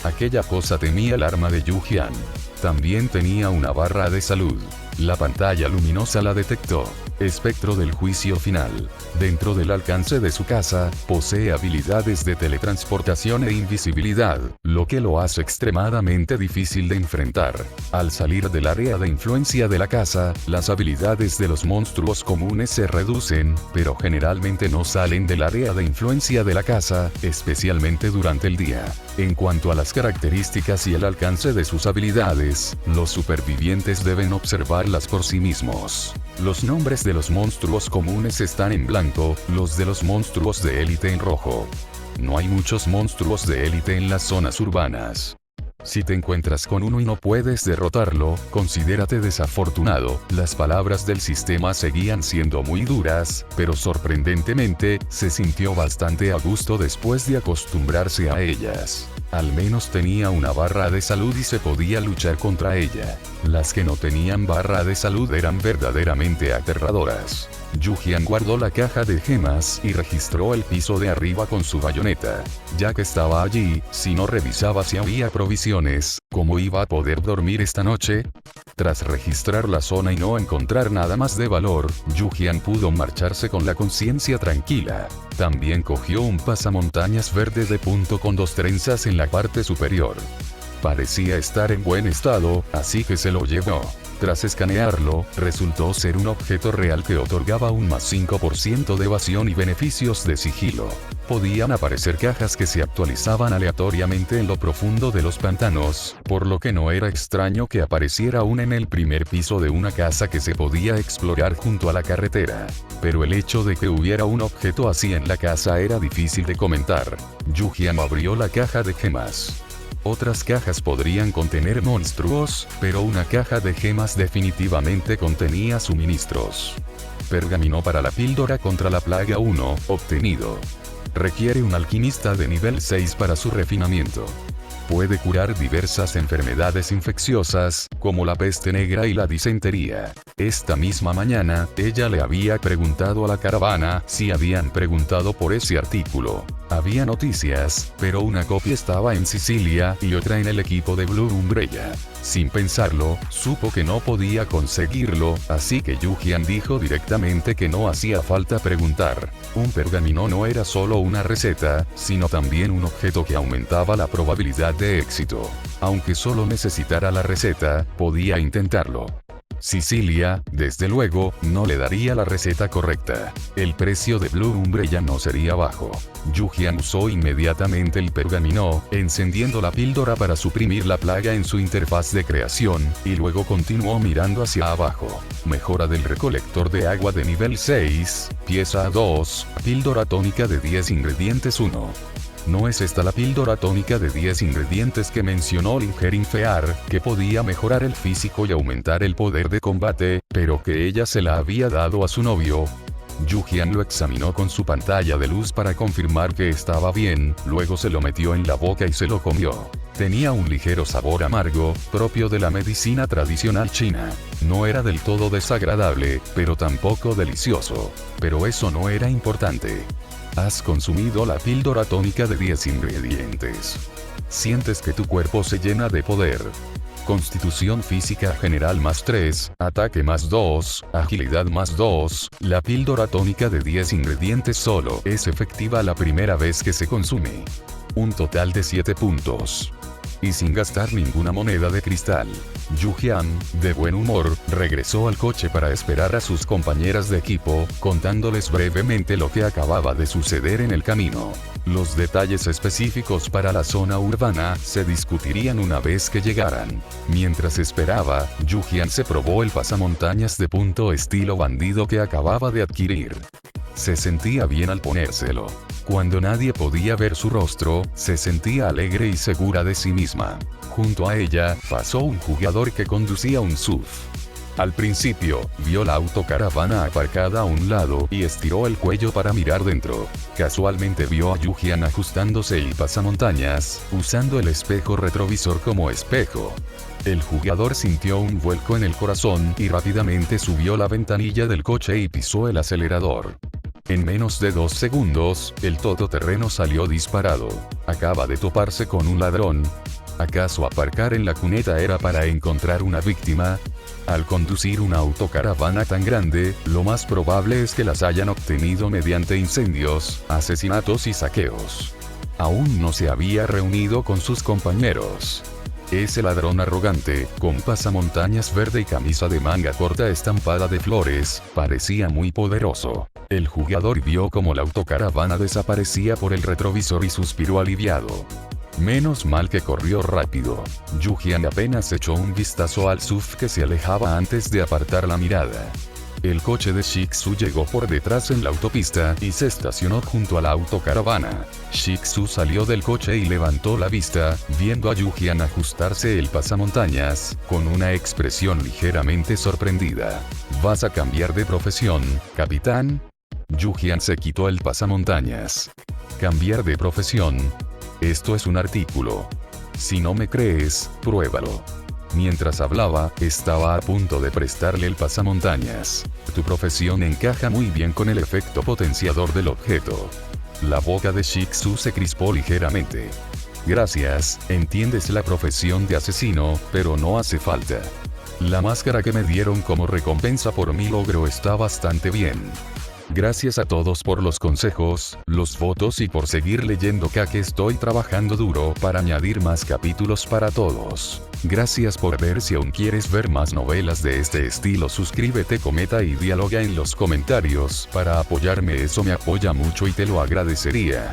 Aquella cosa temía el arma de Yu-Jian. También tenía una barra de salud. La pantalla luminosa la detectó. Espectro del juicio final. Dentro del alcance de su casa, posee habilidades de teletransportación e invisibilidad, lo que lo hace extremadamente difícil de enfrentar. Al salir del área de influencia de la casa, las habilidades de los monstruos comunes se reducen, pero generalmente no salen del área de influencia de la casa, especialmente durante el día. En cuanto a las características y el alcance de sus habilidades, los supervivientes deben observarlas por sí mismos. Los nombres de los monstruos comunes están en blanco, los de los monstruos de élite en rojo. No hay muchos monstruos de élite en las zonas urbanas. Si te encuentras con uno y no puedes derrotarlo, considérate desafortunado. Las palabras del sistema seguían siendo muy duras, pero sorprendentemente, se sintió bastante a gusto después de acostumbrarse a ellas. Al menos tenía una barra de salud y se podía luchar contra ella. Las que no tenían barra de salud eran verdaderamente aterradoras. Yu-Jian guardó la caja de gemas y registró el piso de arriba con su bayoneta. Ya que estaba allí, si no revisaba si había provisiones, ¿cómo iba a poder dormir esta noche? Tras registrar la zona y no encontrar nada más de valor, Yu-Jian pudo marcharse con la conciencia tranquila. También cogió un pasamontañas verde de punto con 2 trenzas en la parte superior. Parecía estar en buen estado, así que se lo llevó. Tras escanearlo, resultó ser un objeto real que otorgaba un más 5% de evasión y beneficios de sigilo. Podían aparecer cajas que se actualizaban aleatoriamente en lo profundo de los pantanos, por lo que no era extraño que apareciera una en el primer piso de una casa que se podía explorar junto a la carretera. Pero el hecho de que hubiera un objeto así en la casa era difícil de comentar. Yu-Jian abrió la caja de gemas. Otras cajas podrían contener monstruos, pero una caja de gemas definitivamente contenía suministros. Pergamino para la píldora contra la plaga 1, obtenido. Requiere un alquimista de nivel 6 para su refinamiento. Puede curar diversas enfermedades infecciosas, como la peste negra y la disentería. Esta misma mañana, ella le había preguntado a la caravana si habían preguntado por ese artículo. Había noticias, pero una copia estaba en Sicilia y otra en el equipo de Blue Umbrella. Sin pensarlo, supo que no podía conseguirlo, así que Yu-Jian dijo directamente que no hacía falta preguntar. Un pergamino no era solo una receta, sino también un objeto que aumentaba la probabilidad de éxito. Aunque solo necesitara la receta, podía intentarlo. Sicilia, desde luego, no le daría la receta correcta. El precio de Blue Umbrella no sería bajo. Yu-Jian usó inmediatamente el pergamino, encendiendo la píldora para suprimir la plaga en su interfaz de creación, y luego continuó mirando hacia abajo. Mejora del recolector de agua de nivel 6, pieza 2, píldora tónica de 10 ingredientes 1. ¿No es esta la píldora tónica de 10 ingredientes que mencionó Lingerin Fear, que podía mejorar el físico y aumentar el poder de combate, pero que ella se la había dado a su novio? Yu-Jian lo examinó con su pantalla de luz para confirmar que estaba bien, luego se lo metió en la boca y se lo comió. Tenía un ligero sabor amargo, propio de la medicina tradicional china. No era del todo desagradable, pero tampoco delicioso. Pero eso no era importante. Has consumido la píldora tónica de 10 ingredientes. Sientes que tu cuerpo se llena de poder. Constitución física general más 3, ataque más 2, agilidad más 2, la píldora tónica de 10 ingredientes solo es efectiva la primera vez que se consume. Un total de 7 puntos. Y sin gastar ninguna moneda de cristal. Yu-Jian, de buen humor, regresó al coche para esperar a sus compañeras de equipo, contándoles brevemente lo que acababa de suceder en el camino. Los detalles específicos para la zona urbana se discutirían una vez que llegaran. Mientras esperaba, Yu-Jian se probó el pasamontañas de punto estilo bandido que acababa de adquirir. Se sentía bien al ponérselo. Cuando nadie podía ver su rostro, se sentía alegre y segura de sí misma. Junto a ella, pasó un jugador que conducía un SUV. Al principio, vio la autocaravana aparcada a un lado y estiró el cuello para mirar dentro. Casualmente vio a Yu-Jian ajustándose el pasamontañas, usando el espejo retrovisor como espejo. El jugador sintió un vuelco en el corazón y rápidamente subió la ventanilla del coche y pisó el acelerador. En menos de 2 segundos, el todoterreno salió disparado. Acaba de toparse con un ladrón. ¿Acaso aparcar en la cuneta era para encontrar una víctima? Al conducir una autocaravana tan grande, lo más probable es que las hayan obtenido mediante incendios, asesinatos y saqueos. Aún no se había reunido con sus compañeros. Ese ladrón arrogante, con pasamontañas verde y camisa de manga corta estampada de flores, parecía muy poderoso. El jugador vio cómo la autocaravana desaparecía por el retrovisor y suspiró aliviado. Menos mal que corrió rápido. Yu-Jian apenas echó un vistazo al SUV que se alejaba antes de apartar la mirada. El coche de Shih-Tzu llegó por detrás en la autopista y se estacionó junto a la autocaravana. Shih-Tzu salió del coche y levantó la vista, viendo a Yu-Jian ajustarse el pasamontañas, con una expresión ligeramente sorprendida. ¿Vas a cambiar de profesión, capitán? Yu-Jian se quitó el pasamontañas. ¿Cambiar de profesión? Esto es un artículo. Si no me crees, pruébalo. Mientras hablaba, estaba a punto de prestarle el pasamontañas. Tu profesión encaja muy bien con el efecto potenciador del objeto. La boca de Shih-Tzu se crispó ligeramente. Gracias, entiendes la profesión de asesino, pero no hace falta. La máscara que me dieron como recompensa por mi logro está bastante bien. Gracias a todos por los consejos, los votos y por seguir leyendo que estoy trabajando duro para añadir más capítulos para todos. Gracias por ver. Si aún quieres ver más novelas de este estilo, suscríbete, comenta y dialoga en los comentarios para apoyarme, eso me apoya mucho y te lo agradecería.